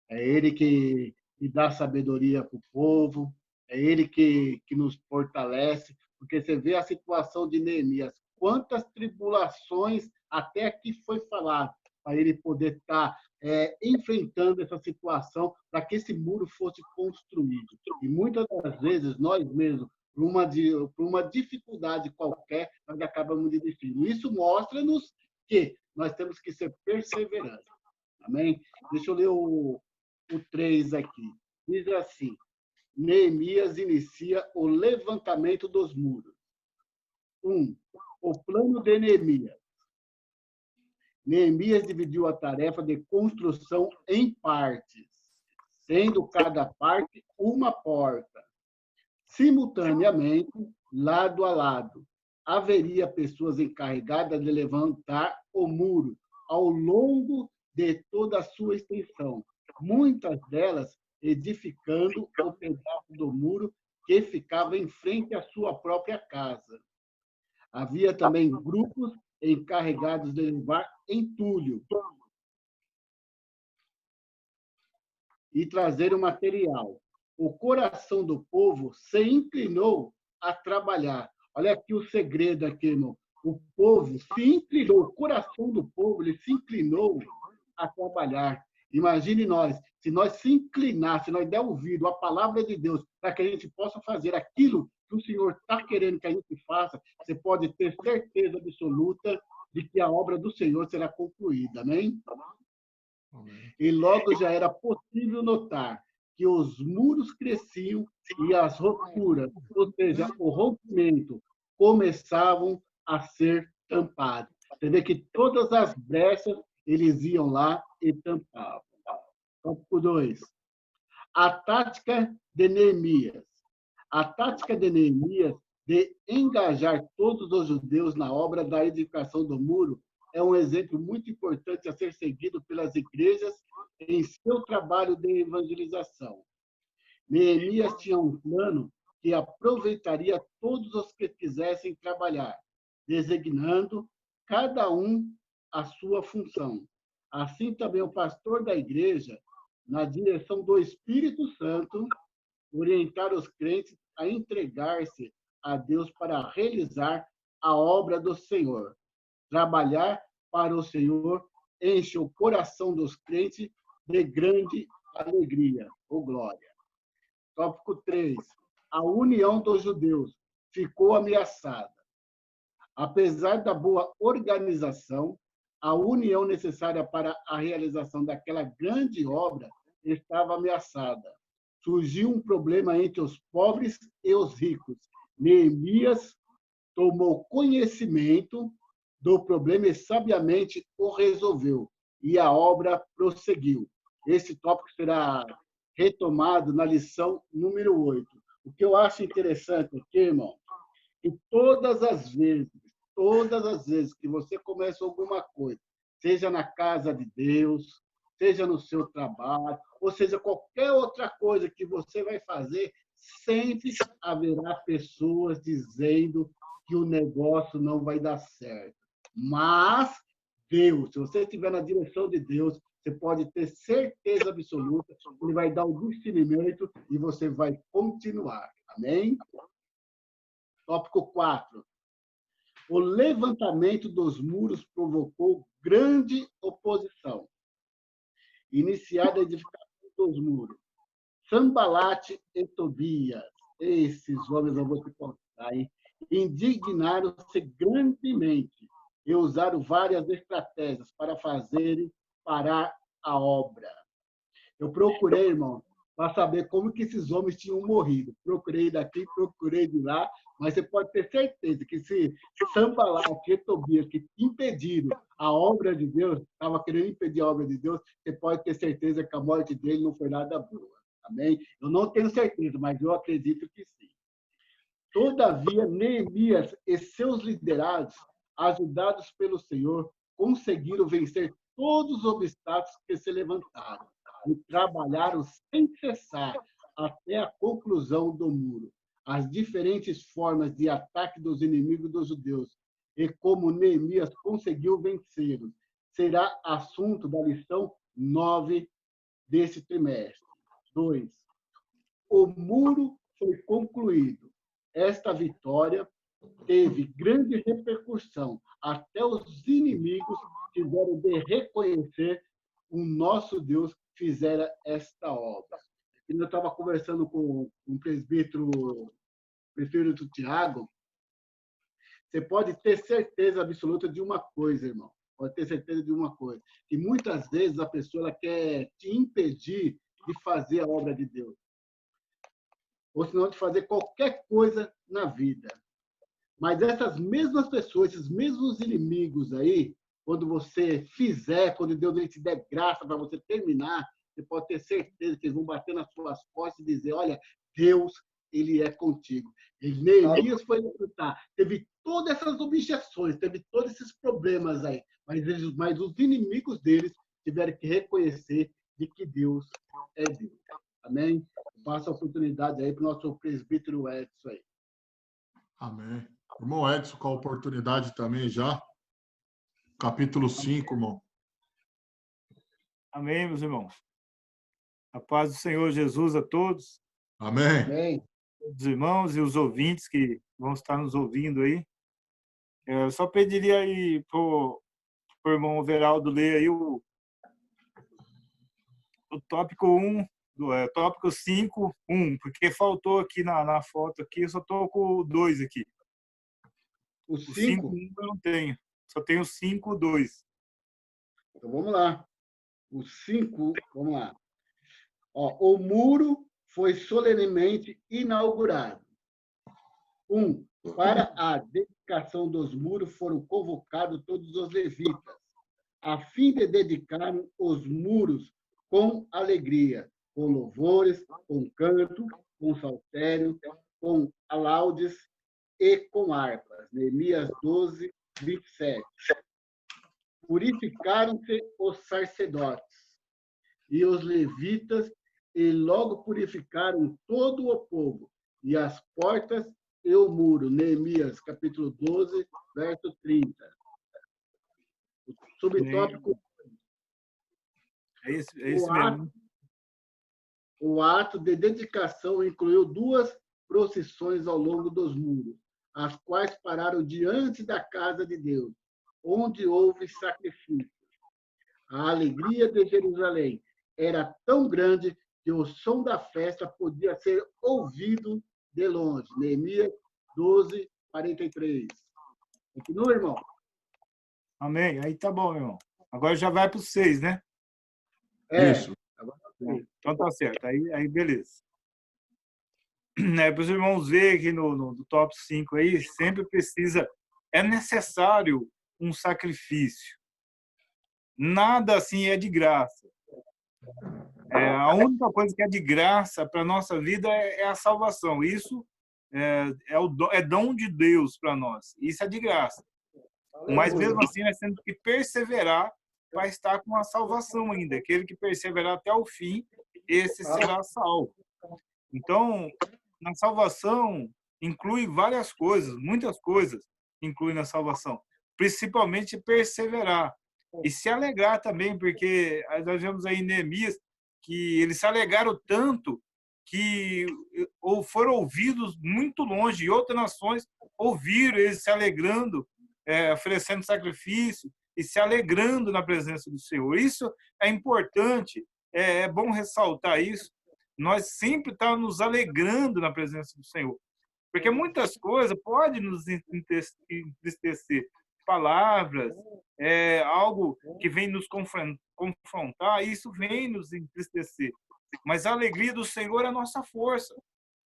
Speaker 4: É Ele que dá sabedoria para o povo, é Ele que nos fortalece, porque você vê a situação de Neemias, quantas tribulações até aqui foi falado, para ele poder estar enfrentando essa situação, para que esse muro fosse construído. E muitas das vezes, nós mesmos, por uma dificuldade qualquer, nós acabamos desistindo. Isso mostra-nos que nós temos que ser perseverantes. Amém? Deixa eu ler o 3 aqui. Diz assim, Neemias inicia o levantamento dos muros. 1. O plano de Neemias. Neemias dividiu a tarefa de construção em partes, sendo cada parte uma porta. Simultaneamente, lado a lado, haveria pessoas encarregadas de levantar o muro ao longo de toda a sua extensão, muitas delas edificando o pedaço do muro que ficava em frente à sua própria casa. Havia também grupos encarregados de levar entulho e trazer o material. O coração do povo se inclinou a trabalhar. Olha aqui o segredo aqui, irmão. O povo se inclinou, o coração do povo, ele se inclinou a trabalhar. Imagine nós, se nós se inclinar, se nós der ouvido à palavra de Deus, para que a gente possa fazer aquilo que o Senhor está querendo que a gente faça, você pode ter certeza absoluta de que a obra do Senhor será concluída. Amém? E logo já era possível notar que os muros cresciam e as rupturas, ou seja, o rompimento, começavam a ser tampados. Você vê que todas as brechas, eles iam lá e tampavam. Tópico 2. A tática de Neemias. A tática de Neemias de engajar todos os judeus na obra da edificação do muro é um exemplo muito importante a ser seguido pelas igrejas em seu trabalho de evangelização. Neemias tinha um plano que aproveitaria todos os que quisessem trabalhar, designando cada um a sua função. Assim também o pastor da igreja, na direção do Espírito Santo, orientar os crentes a entregar-se a Deus para realizar a obra do Senhor. Trabalhar para o Senhor enche o coração dos crentes de grande alegria ou glória. Tópico 3. A união dos judeus ficou ameaçada. Apesar da boa organização, a união necessária para a realização daquela grande obra estava ameaçada. Surgiu um problema entre os pobres e os ricos. Neemias tomou conhecimento do problema e sabiamente o resolveu, e a obra prosseguiu. Esse tópico será retomado na lição número 8. O que eu acho interessante aqui, irmão, que todas as vezes que você começa alguma coisa, seja na casa de Deus, seja no seu trabalho, ou seja, qualquer outra coisa que você vai fazer, sempre haverá pessoas dizendo que o negócio não vai dar certo. Mas Deus, se você estiver na direção de Deus, você pode ter certeza absoluta que Ele vai dar o discernimento e você vai continuar. Amém? Tópico 4. O levantamento dos muros provocou grande oposição. Iniciada a edificação dos muros, Sanbalate e Tobias, esses homens eu vou te contar, hein? Indignaram-se grandemente e usaram várias estratégias para fazerem parar a obra. Eu procurei, irmão, para saber como que esses homens tinham morrido. Procurei daqui, procurei de lá, mas você pode ter certeza que se Sanbalate e Tobias, que impediram a obra de Deus, estava querendo impedir a obra de Deus, você pode ter certeza que a morte dele não foi nada boa. Amém? Eu não tenho certeza, mas eu acredito que sim. Todavia, Neemias e seus liderados, ajudados pelo Senhor, conseguiram vencer todos os obstáculos que se levantaram e trabalharam sem cessar até a conclusão do muro. As diferentes formas de ataque dos inimigos dos judeus e como Neemias conseguiu vencê-los será assunto da lição 9 desse trimestre. 2. O muro foi concluído. Esta vitória teve grande repercussão. Até os inimigos tiveram de reconhecer o nosso Deus fizera esta obra. Eu estava conversando com o presbítero Tiago. Você pode ter certeza absoluta de uma coisa, irmão. Pode ter certeza de uma coisa. Que muitas vezes a pessoa ela quer te impedir de fazer a obra de Deus. Ou senão de fazer qualquer coisa na vida. Mas essas mesmas pessoas, esses mesmos inimigos aí, quando você fizer, quando Deus te der graça para você terminar, você pode ter certeza que eles vão bater nas suas costas e dizer, olha, Deus, Ele é contigo. E Neemias foi lutar. Teve todas essas objeções, teve todos esses problemas aí. Mas os inimigos deles tiveram que reconhecer de que Deus é Deus. Amém? Passa a oportunidade aí para o nosso presbítero Edson aí.
Speaker 2: Amém. Irmão Edson, com a oportunidade também já. Capítulo 5, irmão.
Speaker 1: Amém, meus irmãos. A paz do Senhor Jesus a todos.
Speaker 2: Amém.
Speaker 4: Amém.
Speaker 1: Os irmãos e os ouvintes que vão estar nos ouvindo aí. Eu só pediria aí para o irmão Veraldo ler aí o tópico 1, tópico 5, 1, porque faltou aqui na foto aqui, eu só estou com o 2 aqui.
Speaker 4: O
Speaker 1: O
Speaker 4: 5?
Speaker 1: 5, eu não tenho. Só tenho o 5, 2.
Speaker 4: Então, vamos lá. O 5, vamos lá. Ó, o muro foi solenemente inaugurado. 1. Para a dedicação dos muros foram convocados todos os levitas, a fim de dedicarem os muros com alegria, com louvores, com canto, com saltério, com alaudes e com harpas. Neemias 12, 27. Purificaram-se os sacerdotes e os levitas, e logo purificaram todo o povo, e as portas e o muro. Neemias, capítulo 12, verso 30. O subtópico,
Speaker 1: É
Speaker 4: o
Speaker 1: esse mesmo.
Speaker 4: o ato de dedicação incluiu 2 procissões ao longo dos muros, as quais pararam diante da casa de Deus, onde houve sacrifício. A alegria de Jerusalém era tão grande que o som da festa podia ser ouvido de longe. Neemias 12, 43. Continua, irmão?
Speaker 1: Amém. Aí tá bom, irmão. Agora já vai para o 6, né?
Speaker 2: Isso.
Speaker 1: Então tá certo. Aí beleza. Para os irmãos verem que no top 5 aí, sempre precisa, é necessário um sacrifício. Nada assim é de graça. A única coisa que é de graça para a nossa vida é a salvação. Isso é dom de Deus para nós. Isso é de graça. Mas mesmo assim, nós temos que perseverar para estar com a salvação ainda. Aquele que perseverar até o fim, esse será salvo. Então, na salvação, inclui várias coisas, muitas coisas inclui na salvação. Principalmente perseverar. E se alegrar também, porque nós vemos aí em Neemias que eles se alegaram tanto que ou foram ouvidos muito longe, e outras nações ouviram eles se alegrando, oferecendo sacrifício e se alegrando na presença do Senhor. Isso é importante, é bom ressaltar isso. Nós sempre estamos nos alegrando na presença do Senhor, porque muitas coisas podem nos entristecer. Palavras, algo que vem nos confrontar, isso vem nos entristecer. Mas a alegria do Senhor é a nossa força.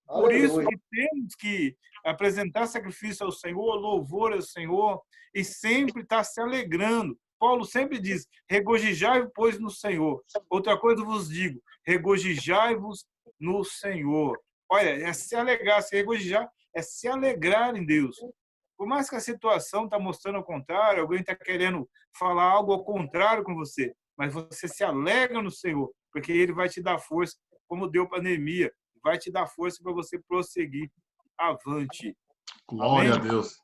Speaker 1: Por isso que temos que apresentar sacrifício ao Senhor, louvor ao Senhor, e sempre estar se alegrando. Paulo sempre diz, regozijai-vos, pois, no Senhor. Outra coisa vos digo, regozijai-vos no Senhor. Olha, é se alegrar, se regozijar, é se alegrar em Deus. Por mais que a situação está mostrando ao contrário, alguém está querendo falar algo ao contrário com você, mas você se alegra no Senhor, porque Ele vai te dar força, como deu para Neemias, vai te dar força para você prosseguir avante.
Speaker 2: Glória
Speaker 1: Amém?
Speaker 2: a Deus.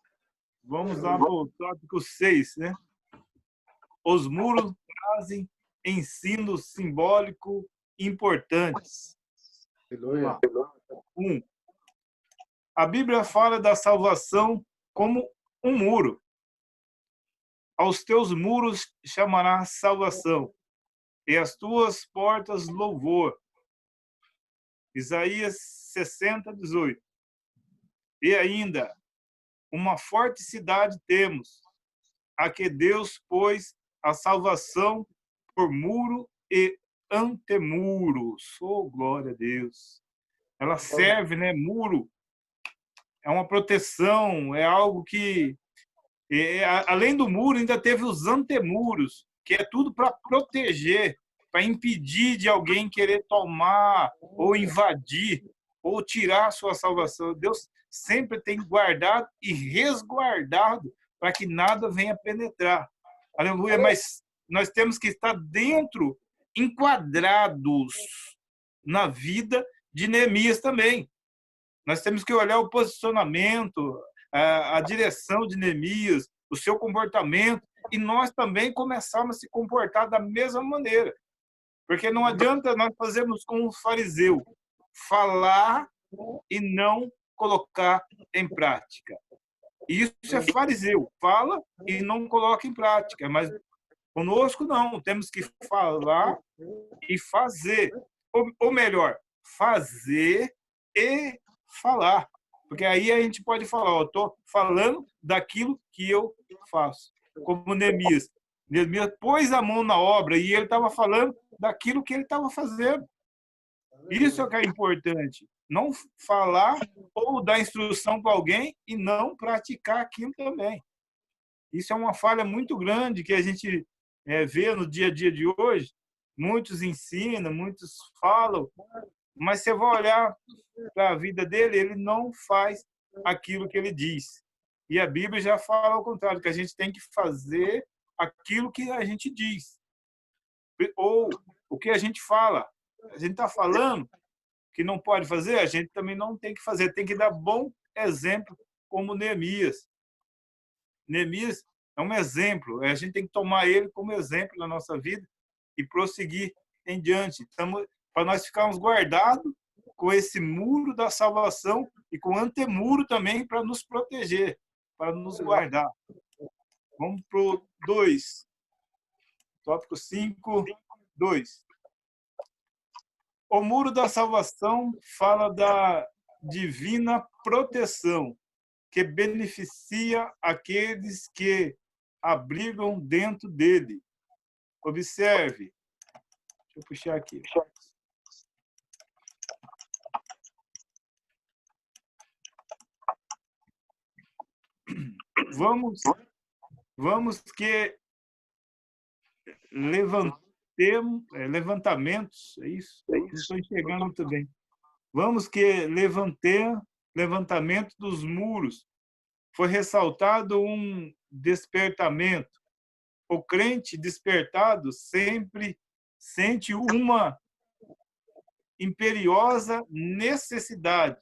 Speaker 1: Vamos lá para o tópico 6, né? Os muros trazem ensinos simbólicos importantes. 1. A Bíblia fala da salvação como um muro. Aos teus muros chamará salvação, e as tuas portas louvor. Isaías 60, 18. E ainda, uma forte cidade temos, a que Deus pôs a salvação por muro e antemuros. Oh, glória a Deus. Ela serve, né? Muro é uma proteção, é algo que, além do muro, ainda teve os antemuros, que é tudo para proteger, para impedir de alguém querer tomar ou invadir ou tirar a sua salvação. Deus sempre tem guardado e resguardado para que nada venha penetrar. Aleluia, mas nós temos que estar dentro, enquadrados na vida de Neemias também. Nós temos que olhar o posicionamento, a direção de Neemias, o seu comportamento, e nós também começarmos a se comportar da mesma maneira. Porque não adianta nós fazermos como os fariseus, falar e não colocar em prática. Isso é fariseu, fala e não coloca em prática, mas conosco não, temos que falar e fazer, ou melhor, fazer e falar, porque aí a gente pode falar, eu estou falando daquilo que eu faço, como Neemias pôs a mão na obra e ele estava falando daquilo que ele estava fazendo. Isso é o que é importante. Não falar ou dar instrução para alguém e não praticar aquilo também. Isso é uma falha muito grande que a gente vê no dia a dia de hoje. Muitos ensinam, muitos falam, mas você vai olhar para a vida dele, ele não faz aquilo que ele diz. E a Bíblia já fala ao contrário, que a gente tem que fazer aquilo que a gente diz. Ou o que a gente fala. A gente está falando, que não pode fazer, a gente também não tem que fazer. Tem que dar bom exemplo, como Neemias. Neemias é um exemplo. A gente tem que tomar ele como exemplo na nossa vida e prosseguir em diante. Para nós ficarmos guardados com esse muro da salvação e com o antemuro também para nos proteger, para nos guardar. Vamos para o 2. Tópico 5, 2. O muro da salvação fala da divina proteção que beneficia aqueles que abrigam dentro dele. Observe. Deixa eu puxar aqui. Vamos que levantamentos, é isso? Não estou enxergando muito bem. Vamos que levantamento dos muros. Foi ressaltado um despertamento. O crente despertado sempre sente uma imperiosa necessidade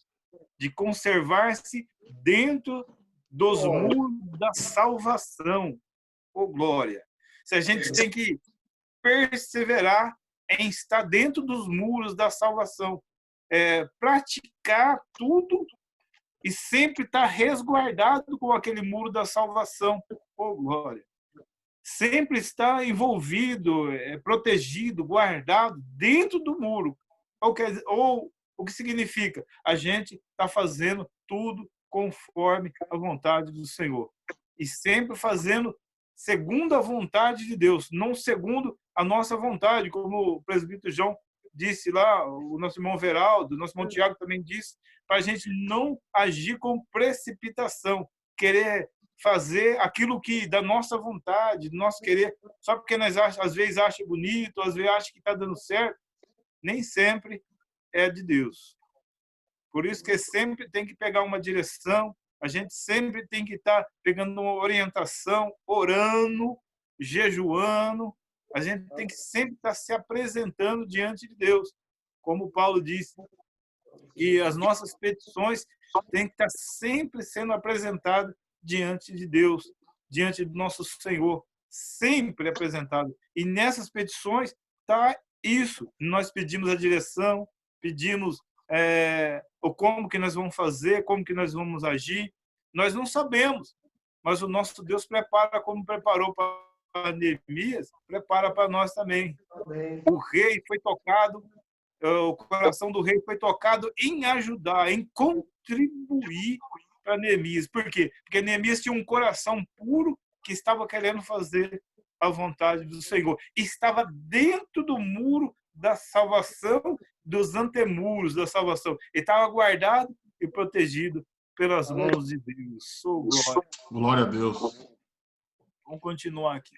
Speaker 1: de conservar-se dentro dos muros da salvação. Oh, glória! Se a gente tem que perseverar em estar dentro dos muros da salvação, praticar tudo e sempre estar resguardado com aquele muro da salvação. Oh, glória! Sempre estar envolvido, protegido, guardado dentro do muro. Ou o que significa? A gente está fazendo tudo conforme a vontade do Senhor. E sempre fazendo segundo a vontade de Deus, não segundo a nossa vontade, como o presbítero João disse lá, o nosso irmão Veraldo, o nosso irmão Tiago também disse, para a gente não agir com precipitação, querer fazer aquilo que da nossa vontade, do nosso querer, só porque nós às vezes achamos bonito, às vezes achamos que está dando certo, nem sempre é de Deus. Por isso que sempre tem que pegar uma direção, a gente sempre tem que estar pegando uma orientação, orando, jejuando, a gente tem que sempre estar se apresentando diante de Deus. Como Paulo disse, que as nossas petições têm que estar sempre sendo apresentadas diante de Deus, diante do nosso Senhor, sempre apresentado. E nessas petições está isso. Nós pedimos a direção, pedimos o como que nós vamos fazer, como que nós vamos agir. Nós não sabemos, mas o nosso Deus prepara como preparou para Neemias, prepara para nós também. O rei foi tocado, o coração do rei foi tocado em ajudar, em contribuir para Neemias. Por quê? Porque Neemias tinha um coração puro que estava querendo fazer a vontade do Senhor. Estava dentro do muro da salvação, dos antemuros da salvação. Ele estava guardado e protegido pelas mãos de Deus. Oh, glória.
Speaker 2: Glória a Deus.
Speaker 1: Vamos continuar aqui.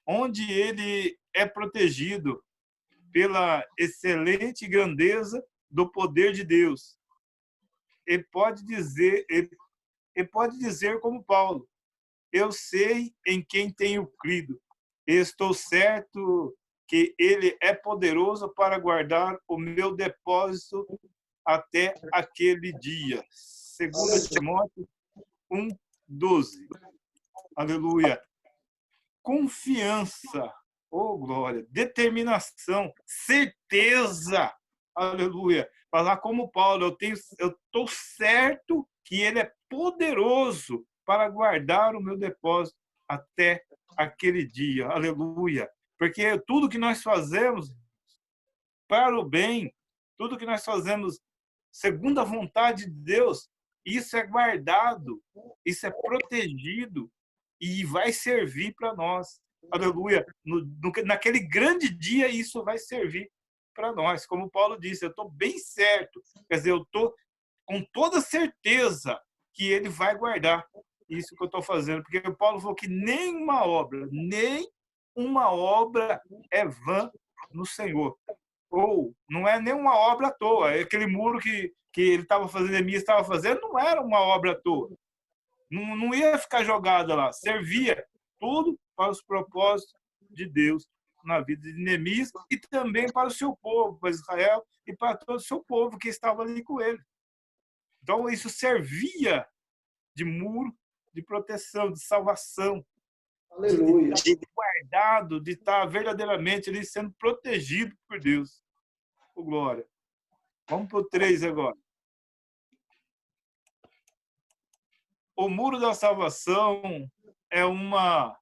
Speaker 1: Onde ele é protegido pela excelente grandeza do poder de Deus. Ele pode dizer como Paulo, eu sei em quem tenho crido. Estou certo que ele é poderoso para guardar o meu depósito até aquele dia. 2 Timóteo 1:12. Aleluia. Confiança, oh glória, determinação, certeza, aleluia. Falar como Paulo, eu estou certo que ele é poderoso para guardar o meu depósito até aquele dia, aleluia. Porque tudo que nós fazemos para o bem, tudo que nós fazemos segundo a vontade de Deus, isso é guardado, isso é protegido e vai servir para nós. Aleluia. Naquele grande dia, isso vai servir para nós. Como Paulo disse, eu estou bem certo. Quer dizer, eu estou com toda certeza que ele vai guardar isso que eu estou fazendo. Porque o Paulo falou que nem uma obra é vã no Senhor. Ou não é nenhuma obra à toa. É aquele muro que ele estava fazendo, Neemias estava fazendo, não era uma obra à toa. Não ia ficar jogada lá. Servia tudo para os propósitos de Deus. na vida de Neemias e também para o seu povo, para Israel e para todo o seu povo que estava ali com ele. Então, isso servia de muro de proteção, de salvação,
Speaker 3: Aleluia.
Speaker 1: de guardado, de estar verdadeiramente ali sendo protegido por Deus. Oh, glória. Vamos para o 3 agora. O muro da salvação é uma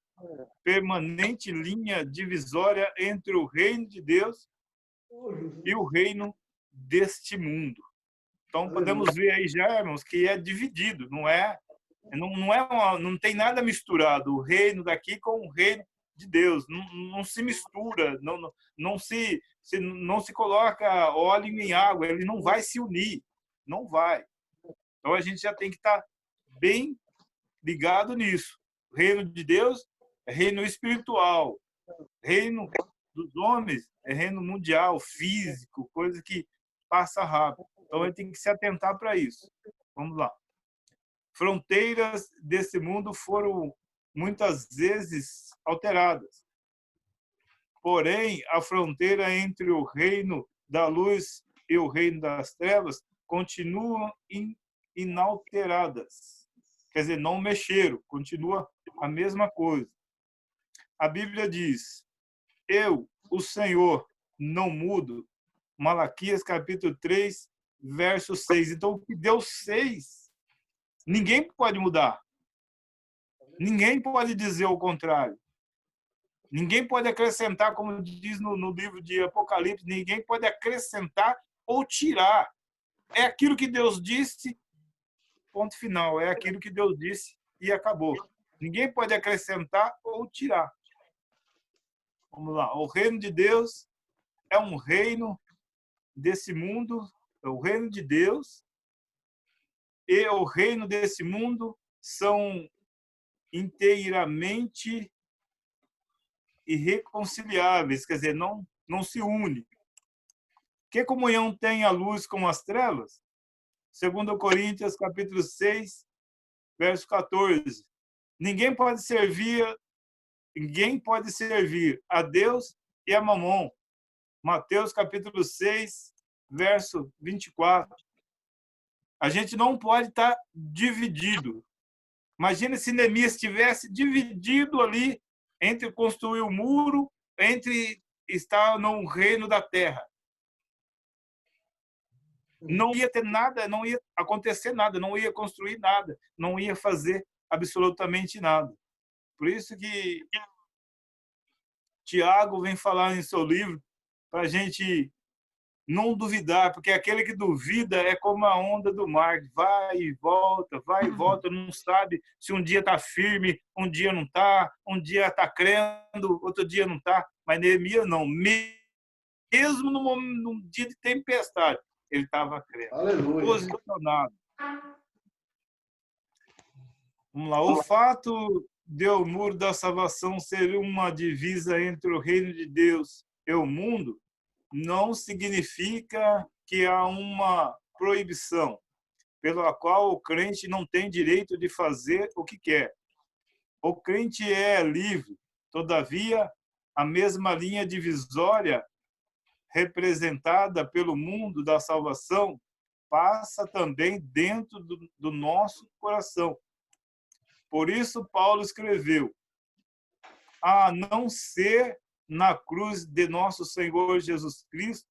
Speaker 1: permanente linha divisória entre o reino de Deus e o reino deste mundo. Então, podemos ver aí já, irmãos, que é dividido, não tem nada misturado, o reino daqui com o reino de Deus, não se mistura, não se coloca óleo em água, ele não vai se unir, não vai. Então, a gente já tem que estar bem ligado nisso. O reino de Deus é reino espiritual, reino dos homens é reino mundial, físico, coisa que passa rápido. Então, ele tem que se atentar para isso. Vamos lá. Fronteiras desse mundo foram muitas vezes alteradas. Porém, a fronteira entre o reino da luz e o reino das trevas continuam inalteradas. Quer dizer, não mexeram, continua a mesma coisa. A Bíblia diz: eu, o Senhor, não mudo. Malaquias capítulo 3, verso 6. Então, o que Deus fez, ninguém pode mudar. Ninguém pode dizer o contrário. Ninguém pode acrescentar, como diz no livro de Apocalipse, ninguém pode acrescentar ou tirar. É aquilo que Deus disse, ponto final. É aquilo que Deus disse e acabou. Ninguém pode acrescentar ou tirar. Vamos lá. O reino de Deus é um reino desse mundo, é o reino de Deus, e o reino desse mundo são inteiramente irreconciliáveis, quer dizer, não se une. Que comunhão tem a luz com as trevas? 2 Coríntios, capítulo 6, verso 14. Ninguém pode servir a Deus e a Mamon. Mateus, capítulo 6, verso 24. A gente não pode estar dividido. Imagina se Neemias estivesse dividido ali entre construir o muro, entre estar no reino da terra. Não ia ter nada, não ia acontecer nada, não ia construir nada, não ia fazer absolutamente nada. Por isso que Tiago vem falar em seu livro para a gente não duvidar, porque aquele que duvida é como a onda do mar, vai e volta, não sabe se um dia está firme, um dia não está, um dia está crendo, outro dia não está. Mas Neemias não, mesmo num dia de tempestade, ele estava crendo.
Speaker 3: Aleluia.
Speaker 1: Posicionado. Vamos lá. O fato de o muro da salvação ser uma divisa entre o reino de Deus e o mundo não significa que há uma proibição pela qual o crente não tem direito de fazer o que quer. O crente é livre, todavia, a mesma linha divisória representada pelo mundo da salvação passa também dentro do nosso coração. Por isso, Paulo escreveu: a não ser na cruz de nosso Senhor Jesus Cristo,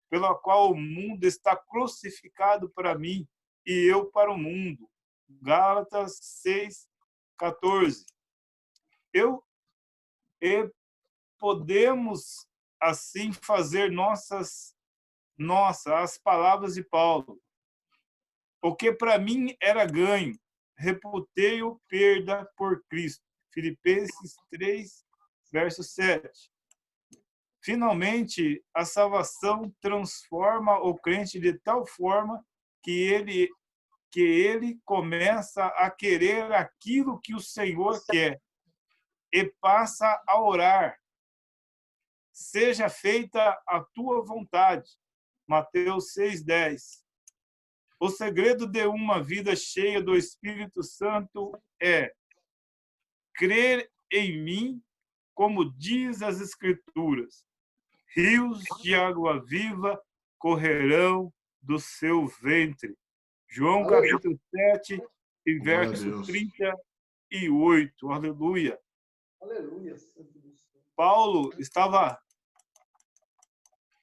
Speaker 1: pela qual o mundo está crucificado para mim e eu para o mundo. Gálatas 6:14. Podemos assim fazer nossas as palavras de Paulo. O que para mim era ganho, reputei-o perda por Cristo. Filipenses 3, verso 7. Finalmente, a salvação transforma o crente de tal forma que ele começa a querer aquilo que o Senhor quer e passa a orar: seja feita a tua vontade. Mateus 6:10. O segredo de uma vida cheia do Espírito Santo é crer em mim como diz as Escrituras, rios de água viva correrão do seu ventre. João capítulo 7, e
Speaker 2: Glória a
Speaker 1: verso
Speaker 2: Deus.
Speaker 1: 38. Aleluia.
Speaker 3: Aleluia.
Speaker 1: Paulo estava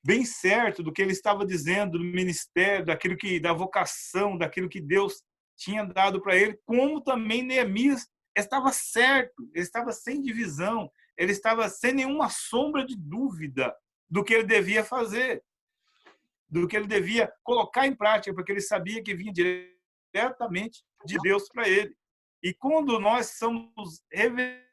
Speaker 1: bem certo do que ele estava dizendo, do ministério, da vocação, daquilo que Deus tinha dado para ele, como também Neemias estava certo, ele estava sem divisão, ele estava sem nenhuma sombra de dúvida do que ele devia fazer, do que ele devia colocar em prática, porque ele sabia que vinha diretamente de Deus para ele. E quando nós somos revestidos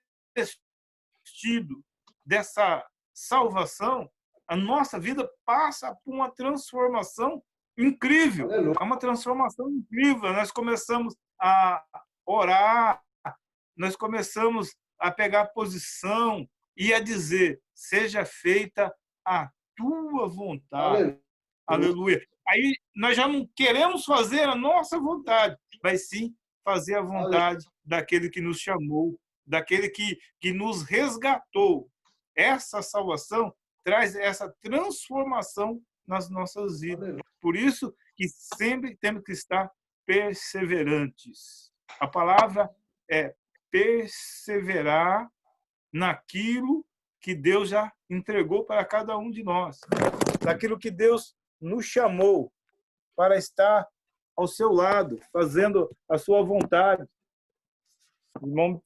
Speaker 1: dessa salvação, a nossa vida passa por uma transformação incrível. É uma transformação incrível. Nós começamos a orar, nós começamos a pegar posição e a dizer: seja feita a tua vontade. Aleluia. Aí nós já não queremos fazer a nossa vontade, mas sim fazer a vontade daquele que nos chamou, daquele que nos resgatou. Essa salvação traz essa transformação nas nossas vidas. Por isso que sempre temos que estar perseverantes. A palavra é perseverar naquilo que Deus já entregou para cada um de nós, daquilo que Deus nos chamou para estar ao seu lado, fazendo a sua vontade. O irmão,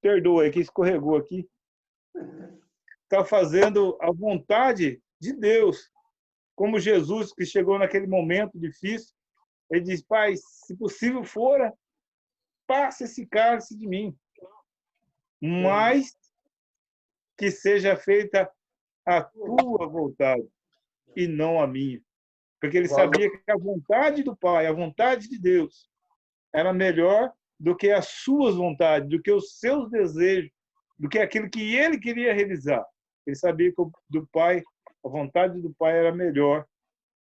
Speaker 1: perdoa aí, que escorregou aqui. Está fazendo a vontade de Deus. Como Jesus, que chegou naquele momento difícil, ele diz: Pai, se possível fora, passa esse cálice de mim, mas que seja feita a tua vontade e não a minha. Porque ele sabia que a vontade do Pai, a vontade de Deus, era melhor do que as suas vontades, do que os seus desejos, do que aquilo que ele queria realizar. Ele sabia que do Pai, a vontade do Pai era melhor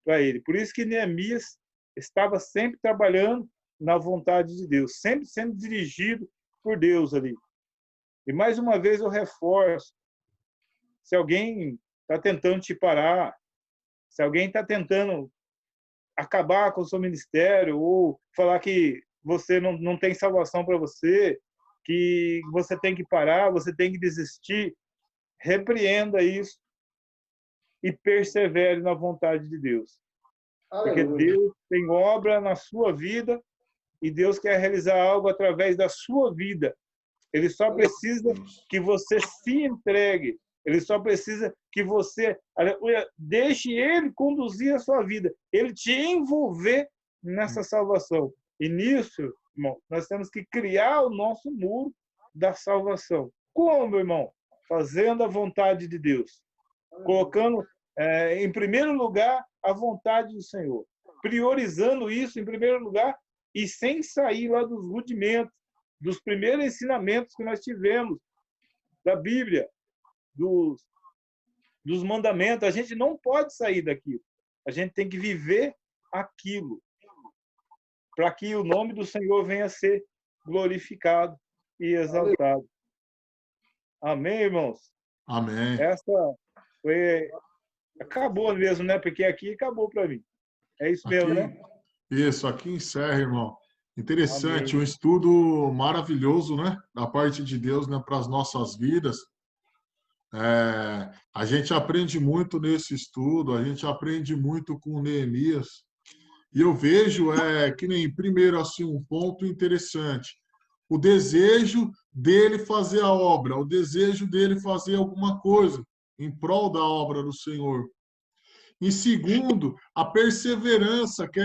Speaker 1: para ele. Por isso que Neemias estava sempre trabalhando na vontade de Deus, sempre sendo dirigido por Deus ali. E mais uma vez eu reforço: se alguém está tentando te parar, se alguém está tentando acabar com o seu ministério ou falar que você não tem salvação para você, que você tem que parar, você tem que desistir, repreenda isso e persevere na vontade de Deus. Porque Deus tem obra na sua vida e Deus quer realizar algo através da sua vida. Ele só precisa que você se entregue. Ele só precisa que você deixe Ele conduzir a sua vida, Ele te envolver nessa salvação. E nisso, irmão, nós temos que criar o nosso muro da salvação. Como, irmão? Fazendo a vontade de Deus. Colocando em primeiro lugar a vontade do Senhor. Priorizando isso em primeiro lugar e sem sair lá dos rudimentos, dos primeiros ensinamentos que nós tivemos da Bíblia, dos mandamentos. A gente não pode sair daquilo. A gente tem que viver aquilo para que o nome do Senhor venha a ser glorificado e exaltado. Amém, irmãos?
Speaker 2: Amém.
Speaker 1: Essa foi... Acabou mesmo, né? Porque aqui acabou para mim. É isso mesmo, né?
Speaker 2: Isso, aqui encerra, irmão. Interessante,
Speaker 1: Amém.
Speaker 2: um estudo maravilhoso, né? Da parte de Deus, né? Para as nossas vidas. A gente aprende muito nesse estudo, a gente aprende muito com Neemias. E eu vejo, que nem primeiro, assim, um ponto interessante. O desejo dele fazer a obra, o desejo dele fazer alguma coisa em prol da obra do Senhor. Em segundo, a perseverança, que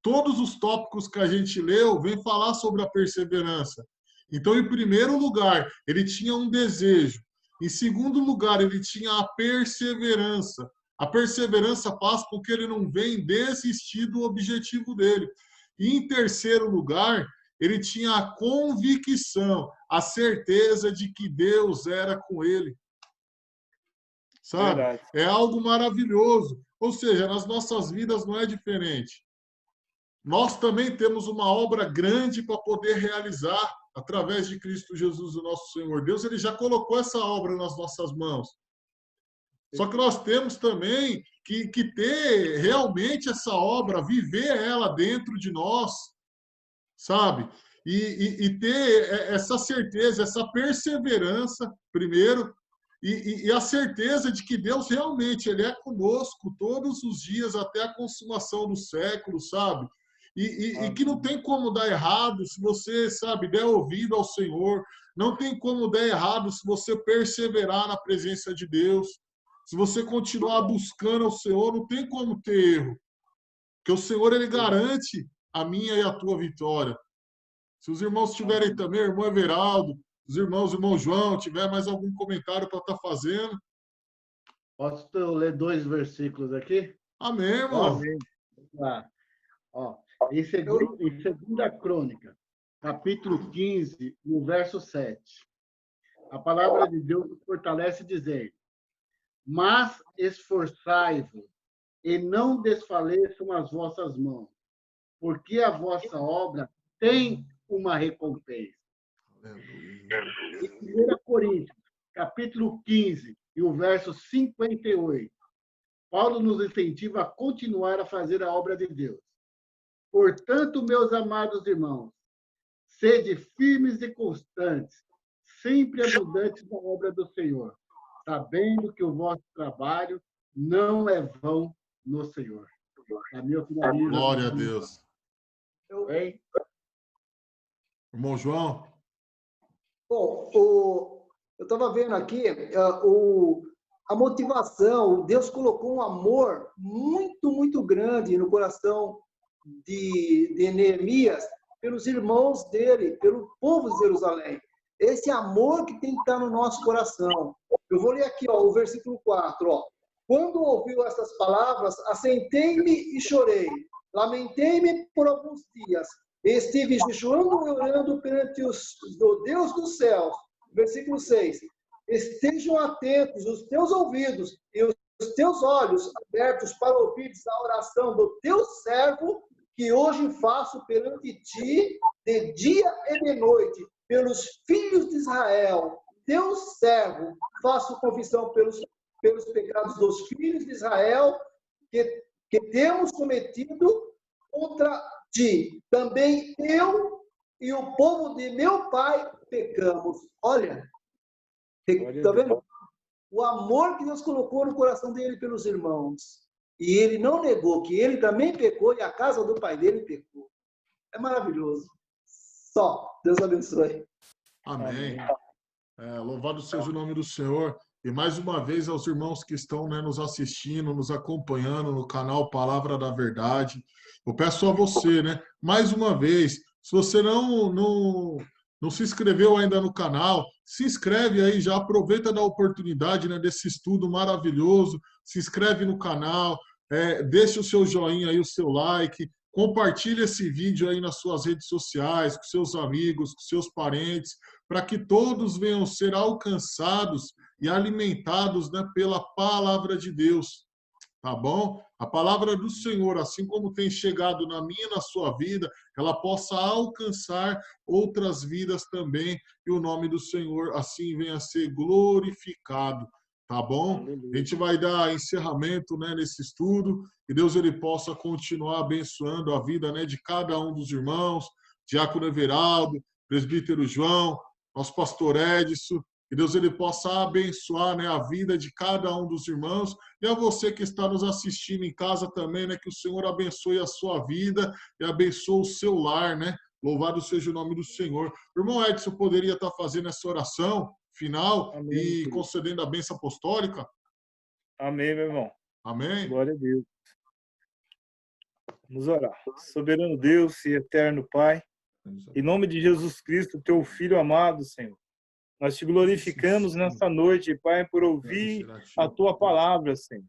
Speaker 2: todos os tópicos que a gente leu vem falar sobre a perseverança. Então, em primeiro lugar, ele tinha um desejo. Em segundo lugar, ele tinha a perseverança. A perseverança faz com que ele não venha desistir do objetivo dele. E em terceiro lugar, ele tinha a convicção, a certeza de que Deus era com ele. Sabe?
Speaker 1: Verdade.
Speaker 2: É algo maravilhoso. Ou seja, nas nossas vidas não é diferente. Nós também temos uma obra grande para poder realizar. através de Cristo Jesus, o nosso Senhor. Deus, ele já colocou essa obra nas nossas mãos. Só que nós temos também que ter realmente essa obra, viver ela dentro de nós, sabe? E ter essa certeza, essa perseverança, primeiro, e a certeza de que Deus realmente ele é conosco todos os dias até a consumação do século, sabe? E que não tem como dar errado se você, sabe, der ouvido ao Senhor, não tem como dar errado se você perseverar na presença de Deus, se você continuar buscando ao Senhor, não tem como ter erro, porque o Senhor ele garante a minha e a tua vitória. Se os irmãos tiverem também, irmão Everaldo, os irmãos, irmão João, tiver mais algum comentário para estar fazendo.
Speaker 4: Posso ler 2 versículos aqui?
Speaker 2: Amém, irmão.
Speaker 4: Amém. Ó, em 2ª Crônica, capítulo 15, no verso 7. A palavra de Deus nos fortalece dizendo: mas esforçai-vos e não desfaleçam as vossas mãos, porque a vossa obra tem uma recompensa. Em 1 Coríntios, capítulo 15, e o verso 58, Paulo nos incentiva a continuar a fazer a obra de Deus. Portanto, meus amados irmãos, sede firmes e constantes, sempre ajudantes na obra do Senhor, sabendo que o vosso trabalho não é vão no Senhor. A minha finaliza.
Speaker 2: Glória a Deus.
Speaker 4: Bem?
Speaker 2: Irmão João?
Speaker 3: Bom, eu estava vendo aqui a motivação. Deus colocou um amor muito, muito grande no coração de Neemias pelos irmãos dele, pelo povo de Jerusalém. Esse amor que tem que estar no nosso coração. Eu vou ler aqui o versículo 4. Quando ouviu essas palavras, assentei-me e chorei. Lamentei-me por alguns dias. Estive jejuando e orando perante o Deus dos céus. Versículo 6. Estejam atentos os teus ouvidos e os teus olhos abertos para ouvir a oração do teu servo, que hoje faço perante ti, de dia e de noite, pelos filhos de Israel. Teu servo, faço confissão pelos pecados dos filhos de Israel, que temos cometido contra ti. Também eu e o povo de meu pai pecamos. Olha, está vendo? O amor que Deus colocou no coração dele pelos irmãos. E ele não negou que ele também pecou e a casa do pai dele pecou. É maravilhoso. Só. Deus abençoe.
Speaker 2: Amém. Louvado seja o nome do Senhor. E mais uma vez aos irmãos que estão, né, nos assistindo, nos acompanhando no canal Palavra da Verdade. Eu peço a você, né, mais uma vez, se você não se inscreveu ainda no canal, se inscreve aí, já aproveita da oportunidade, né, desse estudo maravilhoso, se inscreve no canal, deixa o seu joinha aí, o seu like, compartilhe esse vídeo aí nas suas redes sociais, com seus amigos, com seus parentes, para que todos venham ser alcançados e alimentados, né, pela palavra de Deus, tá bom? A palavra do Senhor, assim como tem chegado na minha e na sua vida, ela possa alcançar outras vidas também, e o nome do Senhor assim venha a ser glorificado, tá bom? A gente vai dar encerramento, né, nesse estudo, e Deus ele possa continuar abençoando a vida, né, de cada um dos irmãos, Diácono Everaldo, Presbítero João, nosso pastor Edson, que Deus ele possa abençoar, né, a vida de cada um dos irmãos, e a você que está nos assistindo em casa também, né, que o Senhor abençoe a sua vida e abençoe o seu lar, né? Louvado seja o nome do Senhor. O irmão Edson poderia estar fazendo essa oração final. Amém, e querido, concedendo a bênção apostólica?
Speaker 1: Amém, meu irmão.
Speaker 2: Amém.
Speaker 1: Glória a Deus. Vamos orar. Soberano Deus e eterno Pai, em nome de Jesus Cristo, teu Filho amado, Senhor, nós te glorificamos nessa noite, Pai, por ouvir a tua palavra, Senhor.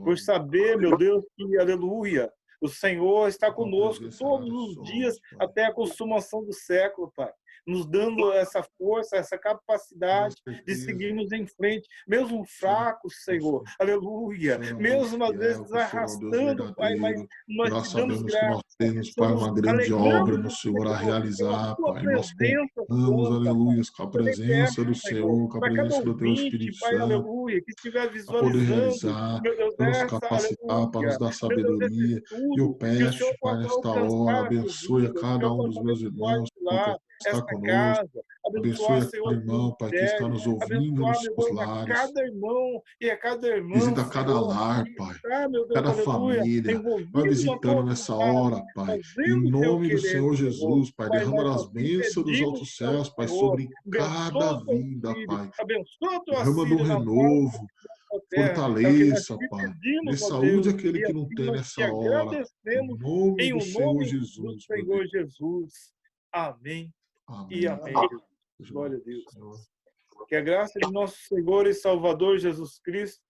Speaker 1: Por saber, meu Deus, que, aleluia, o Senhor está conosco todos os dias até a consumação do século, Pai. nos dando essa força, essa capacidade de seguirmos em frente, mesmo fracos, Senhor, aleluia, mesmo às vezes arrastando, Pai, mas nós
Speaker 2: nós
Speaker 1: te damos
Speaker 2: sabemos que nós
Speaker 1: graça,
Speaker 2: temos, Pai,
Speaker 1: estamos
Speaker 2: uma grande obra no
Speaker 1: alegrando,
Speaker 2: Senhor a
Speaker 1: Senhor, pela
Speaker 2: realizar,
Speaker 1: tua
Speaker 2: Pai. Nós
Speaker 1: presença
Speaker 2: contamos,
Speaker 1: santa, Pai,
Speaker 2: aleluia, com a
Speaker 1: poder perto,
Speaker 2: presença do
Speaker 1: Senhor,
Speaker 2: Senhor, com a
Speaker 1: para cada
Speaker 2: presença do Teu
Speaker 1: ouvinte,
Speaker 2: Espírito
Speaker 1: Pai,
Speaker 2: Santo,
Speaker 1: aleluia, que estiver
Speaker 2: a poder
Speaker 1: visualizando,
Speaker 2: realizar,
Speaker 1: meu Deus,
Speaker 2: para nos
Speaker 1: essa,
Speaker 2: capacitar, para nos
Speaker 1: aleluia,
Speaker 2: dar
Speaker 1: meu Deus, esse
Speaker 2: sabedoria. E eu
Speaker 1: estudo, que o Senhor
Speaker 2: peço, Pai,
Speaker 1: possa
Speaker 2: nesta hora,
Speaker 1: alcançar essas
Speaker 2: abençoe a
Speaker 1: vidas, que o
Speaker 2: cada
Speaker 1: Senhor
Speaker 2: um dos
Speaker 1: possa
Speaker 2: meus
Speaker 1: abençoar
Speaker 2: irmãos
Speaker 1: esse
Speaker 2: que
Speaker 1: lar,
Speaker 2: está
Speaker 1: essa
Speaker 2: conosco.
Speaker 1: casa, abençoar,
Speaker 2: Abençoe a
Speaker 1: Senhor,
Speaker 2: cada
Speaker 1: esse
Speaker 2: irmão, Pai, que está
Speaker 1: ministério,
Speaker 2: nos ouvindo
Speaker 1: abençoar,
Speaker 2: nos
Speaker 1: meu
Speaker 2: seus
Speaker 1: Deus, a
Speaker 2: lares.
Speaker 1: cada irmão e a cada irmã,
Speaker 2: Visita cada
Speaker 1: Senhor,
Speaker 2: lar,
Speaker 1: que
Speaker 2: Pai,
Speaker 1: está, meu Deus,
Speaker 2: cada
Speaker 1: aleluia,
Speaker 2: família. Vai
Speaker 1: envolvido na
Speaker 2: visitando
Speaker 1: tua
Speaker 2: nessa
Speaker 1: vontade,
Speaker 2: hora, Pai. Em
Speaker 1: fazendo o teu
Speaker 2: nome do
Speaker 1: querer,
Speaker 2: Senhor
Speaker 1: Senhor.
Speaker 2: Jesus, Pai,
Speaker 1: Pai,
Speaker 2: derrama
Speaker 1: nós
Speaker 2: as
Speaker 1: assim
Speaker 2: bênçãos dos
Speaker 1: pedimos
Speaker 2: altos
Speaker 1: ao
Speaker 2: céus, Pai,
Speaker 1: Senhor,
Speaker 2: sobre cada
Speaker 1: abençoa o teu
Speaker 2: vida,
Speaker 1: filho,
Speaker 2: Pai.
Speaker 1: abençoa a tua
Speaker 2: Derrama do
Speaker 1: filha na face
Speaker 2: renovo,
Speaker 1: da terra. É o que nós
Speaker 2: fortaleça,
Speaker 1: te
Speaker 2: Pai. Dê
Speaker 1: pedimos, ó
Speaker 2: saúde
Speaker 1: Deus,
Speaker 2: àquele
Speaker 1: e
Speaker 2: que não
Speaker 1: assim
Speaker 2: tem
Speaker 1: nós te
Speaker 2: nessa hora. Em
Speaker 1: agradecemos
Speaker 2: nome
Speaker 1: em
Speaker 2: do
Speaker 1: o
Speaker 2: Senhor
Speaker 1: nome do
Speaker 2: Jesus, meu Deus.
Speaker 1: Senhor Jesus. Amém e
Speaker 2: Amém.
Speaker 1: amém. Glória a Deus. Que a graça de nosso Senhor e Salvador Jesus Cristo,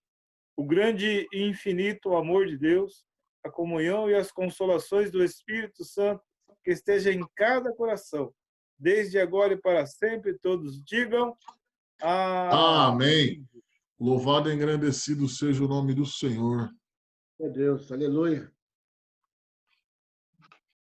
Speaker 1: o grande e infinito amor de Deus, a comunhão e as consolações do Espírito Santo, que esteja em cada coração, desde agora e para sempre, todos digam
Speaker 2: Amém. Louvado e engrandecido seja o nome do Senhor.
Speaker 4: Meu Deus, aleluia.